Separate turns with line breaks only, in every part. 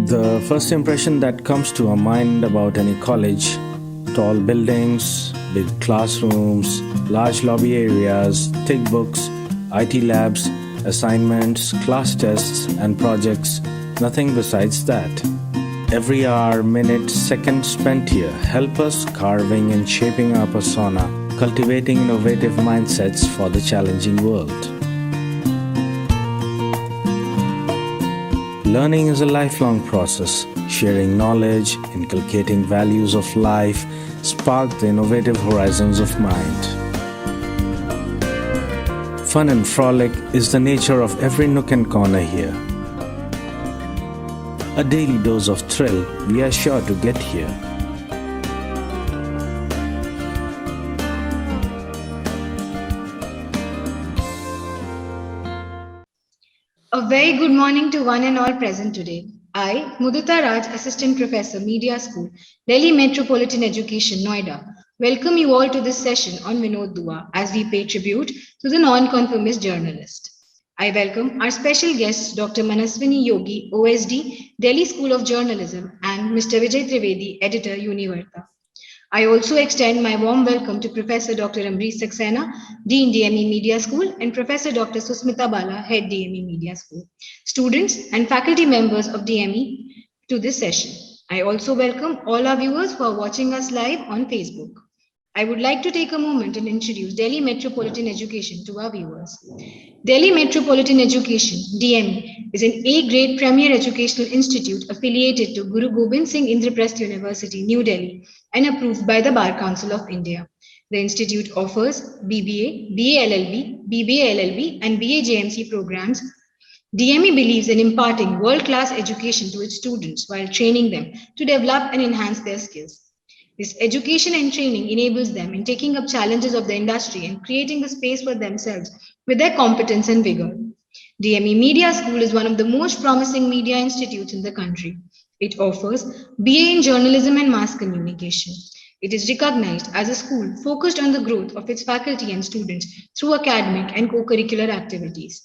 The first impression that comes to our mind about any college: tall buildings, big classrooms, large lobby areas, thick books, IT labs, assignments, class tests, and projects. Nothing besides that. Every hour, minute, second spent here help us carving and shaping our persona, cultivating innovative mindsets for the challenging world. Learning is a lifelong process. Sharing knowledge, inculcating values of life, spark the innovative horizons of mind. Fun and frolic is the nature of every nook and corner here. A daily dose of thrill we are sure to get here.
A very good morning to one and all present today. I, Mudita Raj, Assistant Professor, Media School, Delhi Metropolitan Education, Noida, welcome you all to this session on Vinod Dua as we pay tribute to the non-conformist journalist. I welcome our special guests, Dr. Manaswini Yogi, OSD, Delhi School of Journalism, and Mr. Vijay Trivedi, Editor, Univarta. I also extend my warm welcome to Professor Dr. Amrish Saxena, Dean DME Media School, and Professor Dr. Susmita Bala, Head DME Media School, students and faculty members of DME to this session. I also welcome all our viewers who are watching us live on Facebook. I would like to take a moment and introduce Delhi Metropolitan Education to our viewers. Delhi Metropolitan Education, DME, is an A-grade premier educational institute affiliated to Guru Gobind Singh Indraprasth University, New Delhi, and approved by the Bar Council of India. The institute offers BBA, BA LLB, BBA LLB, and BA JMC programs. DME believes in imparting world-class education to its students while training them to develop and enhance their skills. This education and training enables them in taking up challenges of the industry and creating a space for themselves with their competence and vigor. DME Media School is one of the most promising media institutes in the country. It offers BA in Journalism and Mass Communication. It is recognized as a school focused on the growth of its faculty and students through academic and co-curricular activities.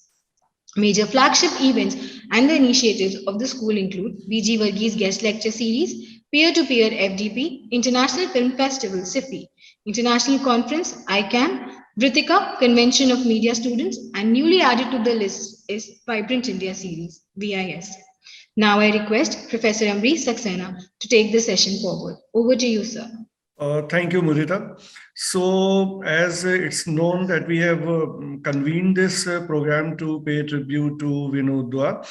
Major flagship events and the initiatives of the school include VG Varghese Guest Lecture Series, Peer-to-Peer FDP, International Film Festival SIFI, International Conference ICAM, Vritika Convention of Media Students, and newly added to the list is Vibrant India Series, VIS. Now I request Professor Amrish Saxena to take the session forward. Over to you, sir.
Thank you, Mudita. So, as it's known that we have convened this program to pay tribute to Vinod Dua,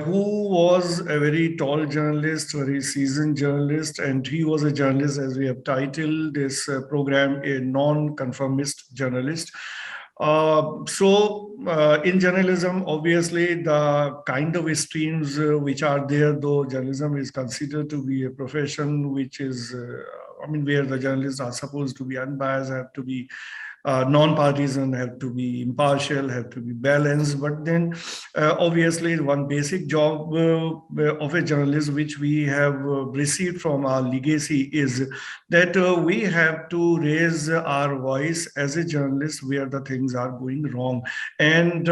who was a very tall journalist, very seasoned journalist, and he was a journalist, as we have titled this program, a non-conformist journalist. In journalism, obviously, the kind of streams which are there, though journalism is considered to be a profession which is where the journalists are supposed to be unbiased, have to be non-partisan, have to be impartial, have to be balanced. But then obviously one basic job of a journalist which we have received from our legacy is that we have to raise our voice as a journalist where the things are going wrong. And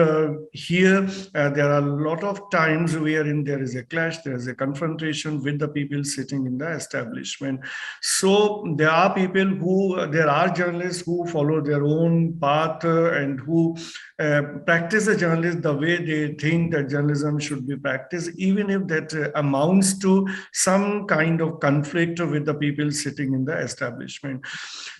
here there are a lot of times wherein there is a clash, there is a confrontation with the people sitting in the establishment. So there are journalists who follow their own path and who practice the journalism the way they think that journalism should be practiced, even if that amounts to some kind of conflict with the people sitting in the establishment.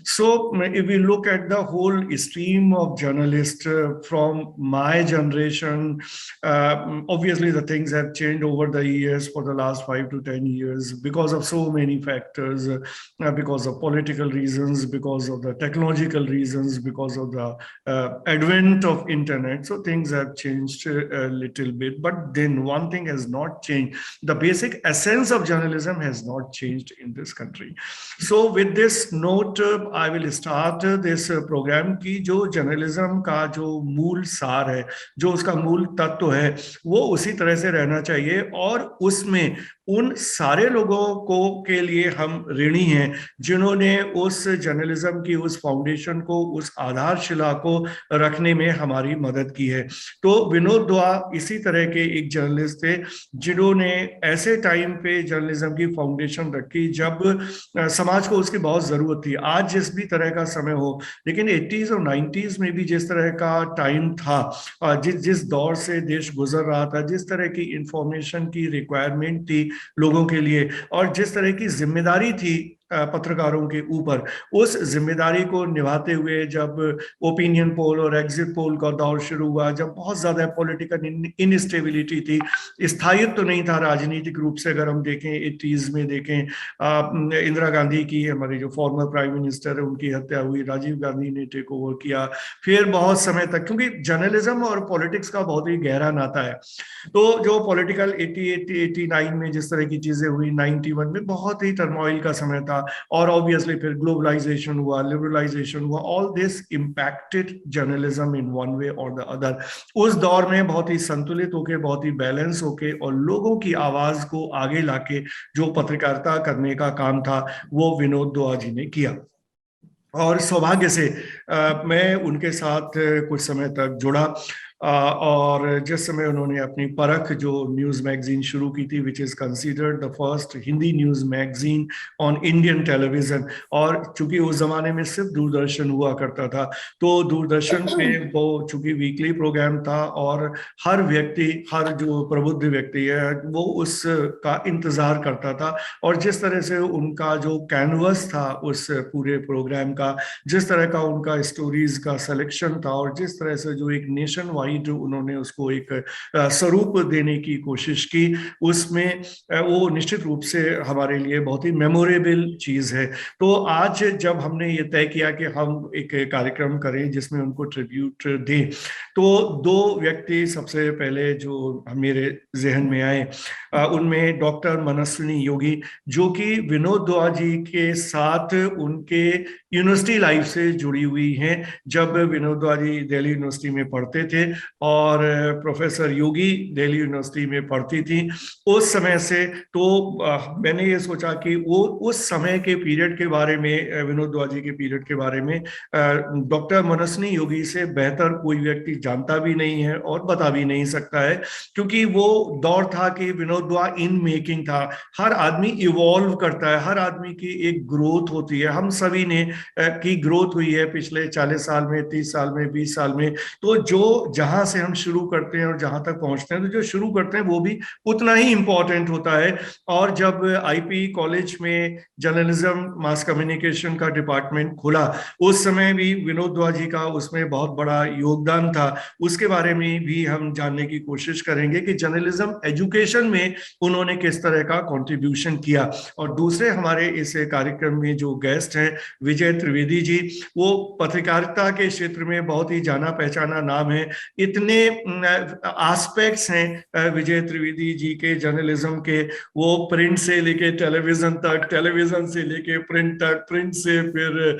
So if we look at the whole stream of journalists from my generation, obviously the things have changed over the years for the last 5 to 10 years because of so many factors, because of political reasons, because of the technological reasons, because of the advent of internet. So things have changed a little bit, but then one thing has not changed. The basic essence of journalism has not changed in this country. So with this note, I will start this program की जो journalism का जो मूल सार है, जो उसका मूल तत्व है, वो उसी तरह से रहना चाहिए और उसमें उन सारे लोगों को के लिए हम ऋणी हैं जिन्होंने उस जर्नलिज्म की उस फाउंडेशन को उस आधारशिला को रखने में हमारी मदद की है। तो विनोद दुआ इसी तरह के एक जर्नलिस्ट थे जिन्होंने ऐसे टाइम पे जर्नलिज्म की फाउंडेशन रखी जब समाज को उसकी बहुत जरूरत थी। आज जिस भी तरह का समय हो, लेकिन 80s और 90s में भी जिस तरह का टाइम था, जिस जिस दौर से देश गुजर रहा था, जिस तरह की इंफॉर्मेशन की रिक्वायरमेंट थी लोगों के लिए, और जिस तरह की जिम्मेदारी थी पत्रकारों के ऊपर, उस जिम्मेदारी को निभाते हुए जब ओपिनियन पोल और एग्जिट पोल का दौर शुरू हुआ, जब बहुत ज्यादा पॉलिटिकल इनस्टेबिलिटी थी, स्थायित्व तो नहीं था राजनीतिक रूप से। अगर हम देखें 80s में देखें, इंदिरा गांधी की, हमारे जो फॉर्मर प्राइम मिनिस्टर है, उनकी हत्या हुई, राजीव गांधी ने टेक ओवर किया, फिर बहुत समय तक, क्योंकि जर्नलिज्म और पॉलिटिक्स का बहुत ही गहरा नाता है। तो जो पॉलिटिकल 89 में जिस तरह की चीजें हुई, 91 में बहुत ही टर्मोइल का समय था, और ऑब्वियसली फिर ग्लोबलाइजेशन हुआ, लिबरलाइजेशन हुआ, all this impacted journalism in one way और द अदर। उस दौर में बहुत ही संतुलित होके, बहुत ही बैलेंस होके और लोगों की आवाज को आगे लाके जो पत्रकारिता करने का काम था, वो विनोद दुआ जी ने किया। और सौभाग्य से मैं उनके साथ कुछ समय तक जुड़ा, और जिस समय उन्होंने अपनी परख जो न्यूज मैगजीन शुरू की थी, which is considered the first Hindi news magazine on Indian television, और चूंकि उस जमाने में सिर्फ दूरदर्शन हुआ करता था, तो दूरदर्शन पे वो चूंकि वीकली प्रोग्राम था, और हर व्यक्ति, हर जो प्रबुद्ध व्यक्ति है, वो उसका इंतजार करता था। और जिस तरह से उनका जो कैनवस था उस पूरे प्रोग्राम का, जिस तरह का उनका स्टोरीज का सिलेक्शन था, और जिस तरह से जो एक नेशन वाइड उन्होंने उसको एक स्वरूप देने की कोशिश की, उसमें वो निश्चित रूप से हमारे लिए बहुत ही मेमोरेबल चीज है। तो आज जब हमने ये तय किया कि हम एक कार्यक्रम करें जिसमें उनको ट्रिब्यूट दें, तो दो व्यक्ति सबसे पहले जो मेरे जहन में आए, उनमें डॉक्टर मनस्विनी योगी, जो कि विनोद दुआ जी के साथ उनके यूनिवर्सिटी लाइफ से जुड़ी हुई हैं। जब विनोद दुआ जी दिल्ली यूनिवर्सिटी में पढ़ते थे और प्रोफेसर योगी दिल्ली यूनिवर्सिटी में पढ़ती थी, उस समय से तो मैंने ये सोचा कि वो उस समय के पीरियड के बारे में, विनोद दुआ जी के पीरियड के बारे में डॉक्टर मनस्विनी योगी से बेहतर कोई व्यक्ति जानता भी नहीं है और बता भी नहीं सकता है, क्योंकि वो दौर था कि विनोद दुआ इन मेकिंग था। हर आदमी इवॉल्व करता है, हर आदमी की एक ग्रोथ होती है। हम सभी ने की ग्रोथ हुई है पिछले 40 साल में, 30 साल में, 20 साल में। तो जो जहां से हम शुरू करते हैं और जहां तक पहुंचते हैं, तो जो शुरू करते हैं वो भी उतना ही इंपॉर्टेंट होता है। और जब आईपी कॉलेज में जर्नलिज्म मास कम्युनिकेशन का डिपार्टमेंट खुला, उस समय भी विनोद दुआ जी का उसमें बहुत बड़ा योगदान था। उसके बारे में भी हम जानने की कोशिश करेंगे कि जर्नलिज्म एजुकेशन में उन्होंने किस तरह का कंट्रीब्यूशन किया। और दूसरे हमारे इस कार्यक्रम में जो गेस्ट हैं, विजय त्रिवेदी जी, वो पत्रकारिता के क्षेत्र में बहुत ही जाना पहचाना नाम है। इतने एस्पेक्ट्स हैं विजय त्रिवेदी जी के जर्नलिज्म के, वो प्रिंट से लेके टेलीविजन तक, टेलीविजन से लेके प्रिंट तक, प्रिंट से फिर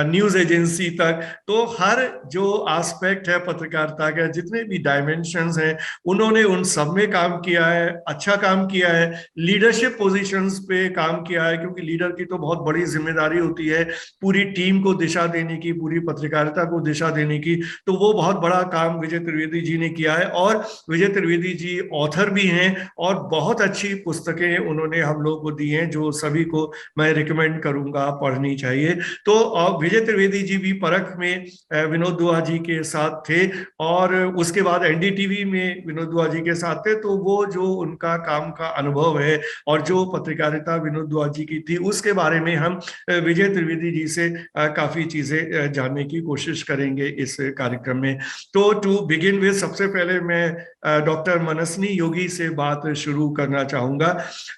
न्यूज एजेंसी तक। तो हर जो एस्पेक्ट है पत्रकारिता के, जितने भी डायमेंशंस हैं, उन्होंने उन सब में काम किया है, अच्छा काम किया है। लीडरशिप पोजीशंस पे काम किया है, क्योंकि लीडर की तो बहुत बड़ी जिम्मेदारी होती है पूरी टीम को दिशा देने की, पूरी पत्रकारिता को दिशा देने की। तो वो बहुत बड़ा काम विजय त्रिवेदी जी ने किया है। और विजय त्रिवेदी जी ऑथर भी हैं, और बहुत अच्छी पुस्तकें उन्होंने हम लोग को दी हैं, जो सभी को मैं रिकमेंड करूंगा, पढ़नी चाहिए। तो विजय त्रिवेदी जी भी परख में विनोद दुआ जी के साथ थे, और उसके बाद एनडीटीवी में विनोद दुआ जी के साथ थे। तो वो जो उनका काम का अनुभव है और जो पत्रकारिता विनोद दुआ जी की थी, उसके बारे में हम विजय त्रिवेदी जी से काफी चीजें जानने की कोशिश करेंगे इस कार्यक्रम में। तो टू बिगिन विद, सबसे पहले मैं डॉक्टर मनस्विनी योगी से बात शुरू करना चाहूंगा।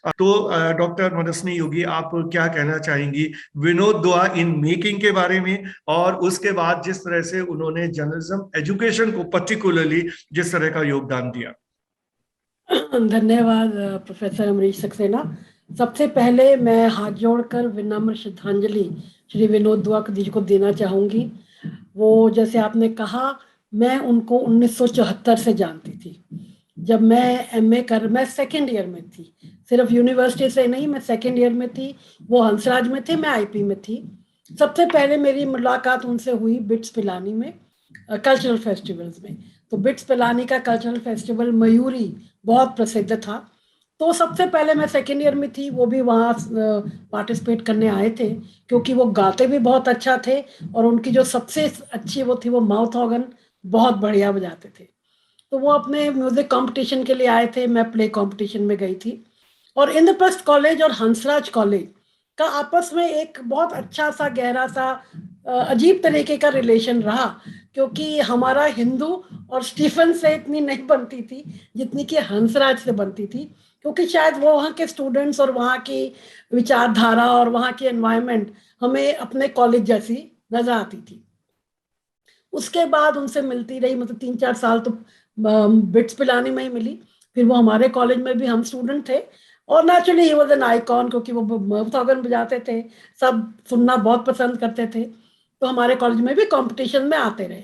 तो डॉक्टर मनस्विनी योगी, आप क्या कहना चाहेंगी विनोद दुआ इन मेकिंग के बारे में, और उसके बाद जिस तरह से उन्होंने जर्नलिज्म एजुकेशन को पर्टिकुलरली जिस तरह का योगदान दिया?
धन्यवाद प्रोफेसर अमरीश सक्सेना। सबसे पहले मैं हाथ जोड़कर विनम्र श्रद्धांजलि श्री विनोद दुआ जी को देना चाहूँगी। वो, जैसे आपने कहा, मैं उनको 1974 से जानती थी। जब मैं मैं सेकेंड ईयर में थी, सिर्फ यूनिवर्सिटी से नहीं, मैं सेकेंड ईयर में थी। वो हंसराज में थे, मैं आईपी में थी। सबसे पहले मेरी मुलाकात उनसे हुई बिट्स पिलानी में, कल्चरल फेस्टिवल्स में। तो बिट्स पिलानी का कल्चरल फेस्टिवल मयूरी बहुत प्रसिद्ध था। तो सबसे पहले मैं सेकेंड ईयर में थी, वो भी वहाँ पार्टिसिपेट करने आए थे, क्योंकि वो गाते भी बहुत अच्छा थे और उनकी जो सबसे अच्छी वो थी, वो माउथ ऑर्गन बहुत बढ़िया बजाते थे। तो वो अपने म्यूजिक कंपटीशन के लिए आए थे, मैं प्ले कंपटीशन में गई थी। और इंद्रप्रस्थ कॉलेज और हंसराज कॉलेज का आपस में एक बहुत अच्छा सा गहरा सा अजीब तरीके का रिलेशन रहा, क्योंकि हमारा हिंदू और स्टीफन से इतनी नहीं बनती थी जितनी कि हंसराज से बनती थी, क्योंकि शायद वो वहाँ के स्टूडेंट्स और वहाँ की विचारधारा और वहाँ की एनवायरनमेंट हमें अपने कॉलेज जैसी नजर आती थी। उसके बाद उनसे मिलती रही, मतलब 3-4 साल तो बिट्स पिलानी में ही मिली। फिर वो हमारे कॉलेज में भी हम स्टूडेंट थे, और naturally he was an icon, क्योंकि वो माउथ ऑर्गन बजाते थे, सब सुनना बहुत पसंद करते थे। तो हमारे कॉलेज में भी कंपटीशन में आते रहे।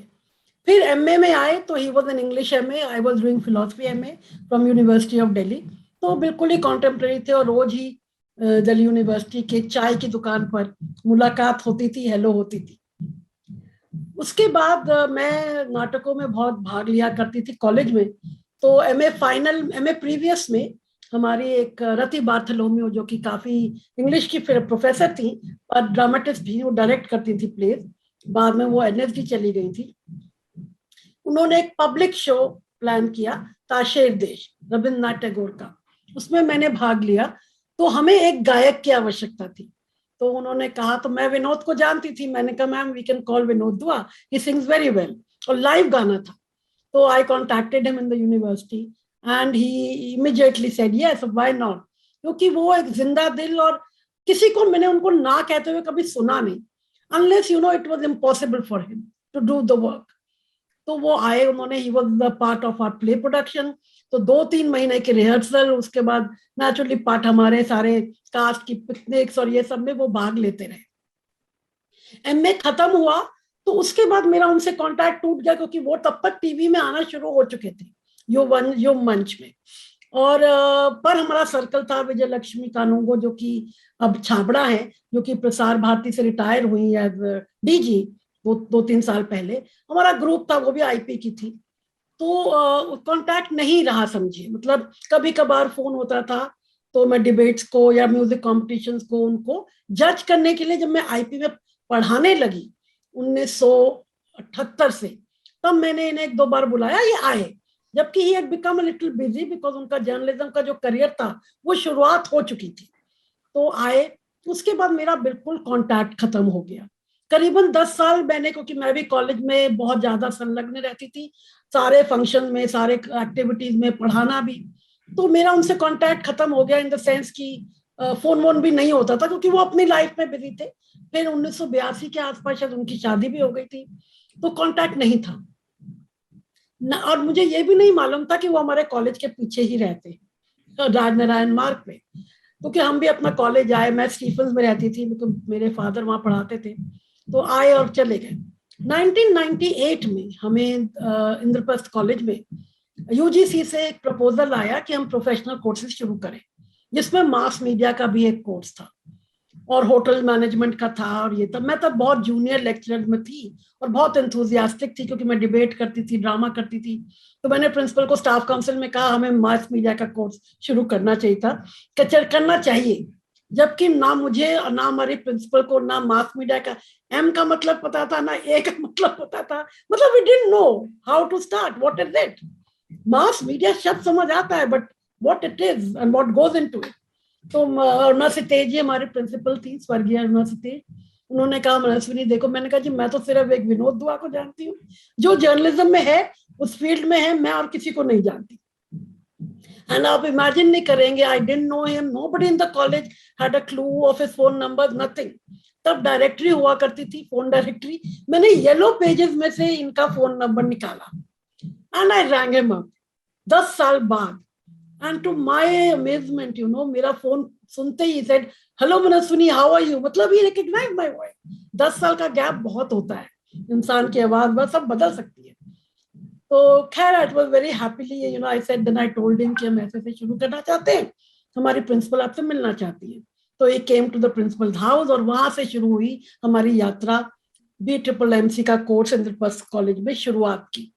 फिर एमए में आए तो he was an English MA, I was doing philosophy MA from university of Delhi. तो बिल्कुल ही कॉन्टेम्प्रेरी थे, और रोज ही दिल्ली यूनिवर्सिटी के चाय की दुकान पर मुलाकात होती थी, हेलो होती थी। उसके बाद मैं नाटकों में बहुत भाग लिया करती थी कॉलेज में। तो एमए प्रीवियस में हमारी एक रति बार्थलोमियो, जो कि काफी इंग्लिश की फिर प्रोफेसर थी और ड्रामेटिस्ट भी, वो डायरेक्ट करती थी प्लेज, बाद में वो एनएसडी चली गई थी। उन्होंने एक पब्लिक शो प्लान किया, ताशेर देश, रविन्द्रनाथ टैगोर का। उसमें मैंने भाग लिया। तो हमें एक गायक की आवश्यकता थी। तो उन्होंने कहा, तो मैं विनोद को जानती थी, मैंने कहा ma'am we can call Vinod Dua, he sings very well, और लाइव गाना था। तो I contacted him in the university and he immediately said yes, why not, क्योंकि वो एक जिंदा दिल, और किसी को मैंने उनको ना कहते हुए कभी सुना नहीं, unless it was impossible for him to do the work. तो वो आए, उन्होंने, he was the part of our play production. तो 2-3 महीने के रिहर्सल, उसके बाद नेचुरली पार्ट, हमारे सारे कास्ट की पिकनिक्स और ये सब में वो भाग लेते रहे। एमए खत्म हुआ तो उसके बाद मेरा उनसे कांटेक्ट टूट गया, क्योंकि वो तब तक टीवी में आना शुरू हो चुके थे, यो मंच में। और पर हमारा सर्कल था विजय लक्ष्मी कानूंगो, जो कि अब छाबड़ा है, जो कि प्रसार भारती से रिटायर हुई एज डीजी 2-3 साल पहले। हमारा ग्रुप था, वो भी आईपी की थी। तो कांटेक्ट नहीं रहा, समझिए, मतलब कभी कभार फोन होता था। तो मैं डिबेट्स को या म्यूजिक कॉम्पिटिशन्स को उनको जज करने के लिए, जब मैं आईपी में पढ़ाने लगी 1978 से, तब मैंने इन्हें 1-2 बार बुलाया, ये आए। जबकि he had become a little busy, because उनका जर्नलिज्म का जो करियर था वो शुरुआत हो चुकी थी। तो आए। उसके बाद मेरा बिल्कुल कांटेक्ट खत्म हो गया। करीबन 10 साल मैंने, क्योंकि मैं भी कॉलेज में बहुत ज्यादा संलग्न रहती थी, सारे फंक्शन में, सारे एक्टिविटीज में, पढ़ाना भी। तो मेरा उनसे कांटेक्ट खत्म हो गया, इन द सेंस कि फोन वोन भी नहीं होता था, क्योंकि वो अपनी लाइफ में बिजी थे। फिर 1982 के आसपास शायद उनकी शादी भी हो गई थी, तो कांटेक्ट नहीं था और मुझे ये भी नहीं मालूम था कि वो हमारे कॉलेज के पीछे ही रहते हैं, राजनारायण मार्ग पे। क्योंकि हम भी अपना कॉलेज आए, मैं स्टीफन्स में रहती थी, मेरे फादर वहां पढ़ाते थे। तो आए और चले गए। 1998 में हमें इंद्रप्रस्थ कॉलेज में यूजीसी से एक प्रपोजल आया कि हम प्रोफेशनल कोर्सेज शुरू करें, जिसमें मास मीडिया का भी एक कोर्स था और होटल मैनेजमेंट का था। और ये तब मैं बहुत जूनियर लेक्चरर में थी और बहुत एंथुजियास्टिक थी, क्योंकि मैं डिबेट करती थी, ड्रामा करती थी। तो मैंने प्रिंसिपल को स्टाफ काउंसिल में कहा हमें मास मीडिया का कोर्स शुरू करना चाहिए था, करना चाहिए। जबकि ना मुझे और ना हमारे प्रिंसिपल को ना मास मीडिया का एम का मतलब पता था, ना ए का मतलब पता था। मतलब we didn't know how to start, what is it. Mass media शब्द समझ आता है, but what it is and what goes into it. तो अरुणा सितेज जी हमारी प्रिंसिपल थी, स्वर्गीय अरुणा सितेज। उन्होंने कहा मनस्विनी देखो, मैंने कहा जी मैं तो सिर्फ एक विनोद दुआ को जानती हूँ, जो जर्नलिज्म में है, उस फील्ड में है, मैं और किसी को नहीं जानती। एंड आप इमेजिन नहीं करेंगे, I didn't know him, nobody in the college had a clue of his phone number, nothing. तब डायरेक्टरी हुआ करती थी, फोन डायरेक्टरी। मैंने येलो पेजेस में से इनका फोन नंबर निकाला and I rang him up 10 साल बाद। एंड टू माय अमेजमेंट, मेरा फोन सुनते ही said hello Manaswini, how are you. मतलब ही रिकॉग्नाइज माय वॉइस। 10 साल का गैप बहुत होता है, इंसान की आवाज बस सब बदल सकती है। तो खैर, it was very happily, I said, then I told him कि हम ऐसे शुरू करना चाहते हैं, हमारी प्रिंसिपल आपसे मिलना चाहती है। तो ये came to the principal house और वहां से शुरू हुई हमारी यात्रा BMMC का कोर्स इंद्रप्रस्थ कॉलेज में शुरुआत की.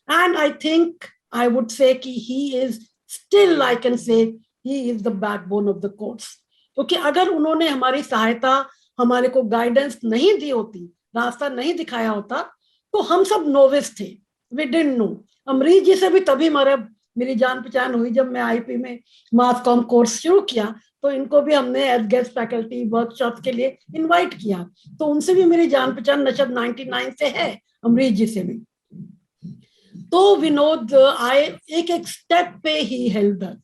And I think I would say कि he is still, I can say he is the backbone of the course. क्योंकि अगर उन्होंने हमारी सहायता, हमारे को गाइडेंस नहीं दी होती, रास्ता नहीं दिखाया होता, तो हम सब नोविस थे, वी डिडंट नो. अमरीश जी से भी तभी मेरी जान पहचान हुई जब मैं IP में मास कॉम कोर्स शुरू किया, तो इनको भी हमने एज गेस्ट फैकल्टी वर्कशॉप के लिए इनवाइट किया. तो उनसे भी मेरी जान पहचान नशद 99 से है, अमरीश जी से भी. तो विनोद एक एक स्टेप पे ही help us,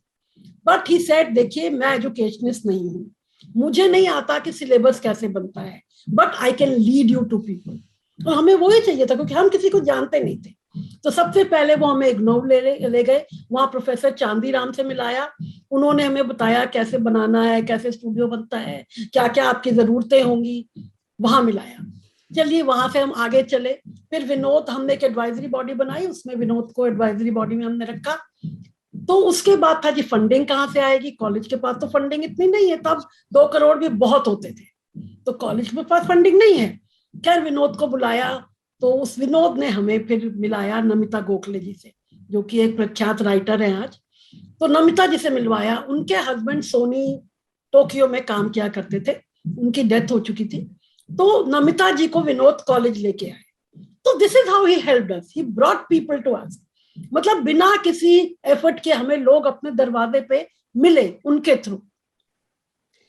but he said देखिए मैं एजुकेशनिस्ट नहीं हूँ, मुझे नहीं आता कि सिलेबस कैसे बनता है, but I can lead you to people. और हमें वही चाहिए था क्योंकि हम किसी को जानते नहीं थे. तो सबसे पहले वो हमें इग्नोर ले गए, वहाँ प्रोफेसर चांदीराम से मिलाया. उन्होंने हमें बताया कैसे बनाना है, कैसे स्टूडियो बनता है, क्या क्या आपकी जरूरतें होंगी, वहां मिलाया. चलिए वहां से हम आगे चले. फिर विनोद, हमने एक एडवाइजरी बॉडी बनाई, उसमें विनोद को एडवाइजरी बॉडी में हमने रखा. तो उसके बाद था जी फंडिंग कहाँ से आएगी, कॉलेज के पास तो फंडिंग इतनी नहीं है, तब 2 करोड़ भी बहुत होते थे, तो कॉलेज के पास फंडिंग नहीं है. खैर विनोद को बुलाया, तो उस विनोद ने हमें फिर मिलाया नमिता गोखले जी से, जो कि एक प्रख्यात राइटर है आज. तो नमिता जी से मिलवाया. उनके हस्बैंड सोनी टोक्यो में काम किया करते थे, उनकी डेथ हो चुकी थी. तो नमिता जी को विनोद कॉलेज लेके आए. तो this is how he helped us, he brought people to us. मतलब बिना किसी एफर्ट के हमें लोग अपने दरवाजे पे मिले उनके थ्रू.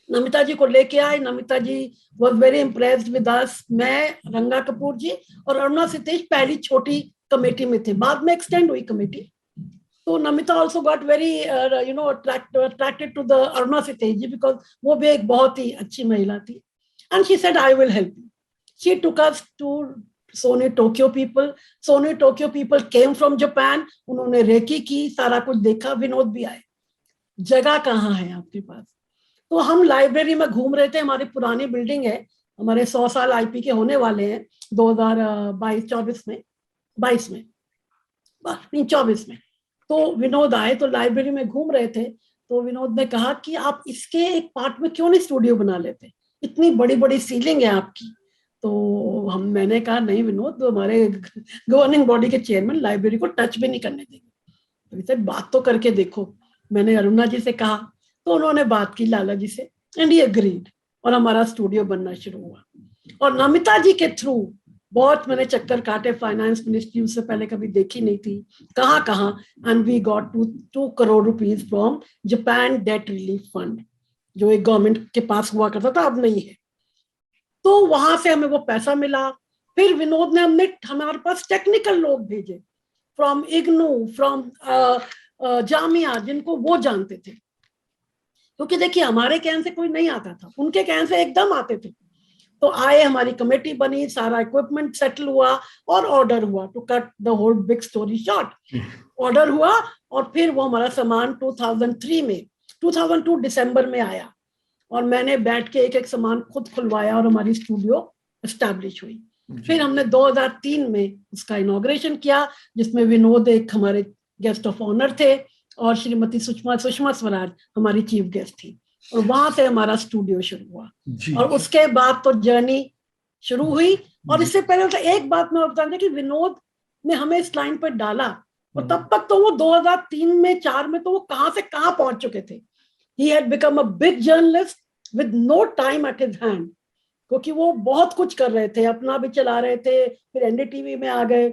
नमिता जी को लेके आए. Namita ji was very impressed with us. मैं, रंगा कपूर जी और अरुणा सितेश पहली छोटी कमेटी में थे, बाद में एक्सटेंड हुई कमेटी. तो Namita also got very attracted to the Aruna Sitesh ji, because वो भी एक बहुत ही अच्छी महिला थी. And she said I will help you. She took us to Sony Tokyo people. Sony Tokyo people came from Japan. उन्होंने रेकी की, सारा कुछ देखा. विनोद भी आए, जगह कहाँ है आपके पास. तो हम लाइब्रेरी में घूम रहे थे. हमारी पुरानी बिल्डिंग है, हमारे 100 साल IP के होने वाले हैं 2022-24 में, 22 में, नहीं 24 में. तो विनोद आए, तो लाइब्रेरी में घूम रहे थे. तो विनोद ने कहा कि आप इसके एक पार्ट में क्यों नहीं स्टूडियो बना लेते, इतनी बड़ी बड़ी सीलिंग है आपकी. तो मैंने कहा नहीं विनोद, तो हमारे गवर्निंग बॉडी के चेयरमैन लाइब्रेरी को टच भी नहीं करने देंगे. तो बात तो करके देखो. मैंने अरुणा जी से कहा, तो उन्होंने बात की लाला जी से, एंड ही एग्रीड, और हमारा स्टूडियो बनना शुरू हुआ. और नमिता जी के थ्रू बहुत मैंने चक्कर काटे. फाइनेंस मिनिस्ट्री उससे पहले कभी देखी नहीं थी, कहाँ. And we got 2 crore rupees from Japan debt relief fund, जो एक गवर्नमेंट के पास हुआ करता था, अब नहीं है. तो वहां से हमें वो पैसा मिला. फिर विनोद ने हमारे पास टेक्निकल लोग भेजे फ्रॉम इग्नू, फ्रॉम जामिया, जिनको वो जानते थे. क्योंकि देखिए हमारे कहने से कोई नहीं आता था, उनके कहने से एकदम आते थे. तो आए, हमारी कमेटी बनी, सारा इक्विपमेंट सेटल हुआ और ऑर्डर हुआ. To cut the whole big story short, order हुआ. और फिर वो हमारा सामान 2002 दिसंबर में आया, और मैंने बैठ के एक एक सामान खुद खुलवाया और हमारी स्टूडियो एस्टैब्लिश हुई. फिर हमने 2003 में उसका इनॉग्रेशन किया, जिसमें विनोद एक हमारे गेस्ट ऑफ ऑनर थे, और श्रीमती सुषमा स्वराज हमारी चीफ गेस्ट थी. और वहां से हमारा स्टूडियो शुरू हुआ. और उसके बाद तो जर्नी शुरू हुई. और इससे पहले तो एक बात मैं बता दूं कि विनोद ने हमें इस लाइन पर डाला, और तब तक तो वो 2003 में 4 में तो वो कहां से कहां पहुंच चुके थे. He had become a big journalist with no time at his hand, क्योंकि वो बहुत कुछ कर रहे थे, अपना भी चला रहे थे, फिर NDTV में आ गए.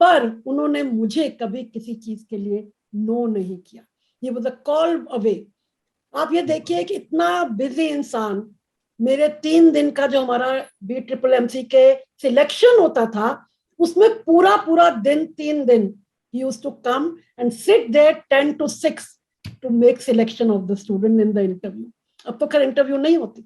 पर उन्होंने मुझे कभी किसी चीज के लिए नो नहीं किया. ये वाज अ कॉल अवे. आप ये देखिए कि इतना बिजी इंसान, मेरे 3 दिन का जो हमारा BMMC के सिलेक्शन होता था, उसमें पूरा दिन 3 दिन he used to come and sit there 10 to 6 to make selection of the student in the interview. अब तो खैर इंटरव्यू नहीं होती.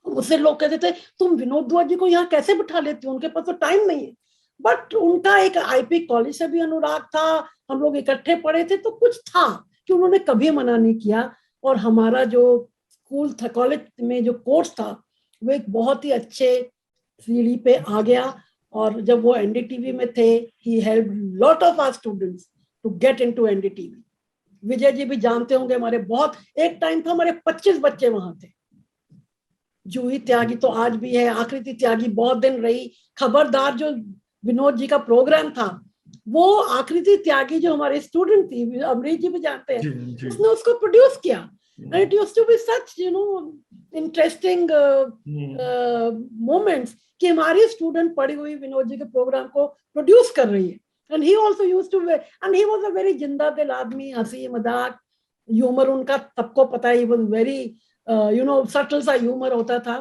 मुझसे लोग कहते थे तुम विनोद दुआ जी को यहाँ कैसे बिठा लेती हो, उनके पास तो टाइम नहीं है. बट उनका एक IP कॉलेज से भी अनुराग था, हम लोग इकट्ठे पढ़े थे, तो कुछ था कि उन्होंने कभी मना नहीं किया. और हमारा जो स्कूल था, कॉलेज में जो कोर्स था, वो एक बहुत ही अच्छे सीढ़ी पे आ गया. और जब वो NDTV में थे, he helped lot of our students to get into NDTV. Vijay ji भी जानते होंगे, हमारे बहुत एक टाइम था हमारे 25 बच्चे वहां थे, जूही त्यागी तो आज भी है, आकृति त्यागी बहुत दिन रही, खबरदार जो विनोद जी का प्रोग्राम था, वो आकृति त्यागी जो हमारे स्टूडेंट थी, अमरीश जी भी जानते हैं, उसने उसको प्रोड्यूस किया। And it used to be such interesting moments कि हमारी स्टूडेंट पढ़ी हुई विनोद जी के प्रोग्राम को प्रोड्यूस कर रही है। And he also used to, and he was a very जिंदा दिल आदमी, हंसी मजाक ह्यूमर उनका सबको पता है, ही वाज वेरी सटल सा ह्यूमर होता था।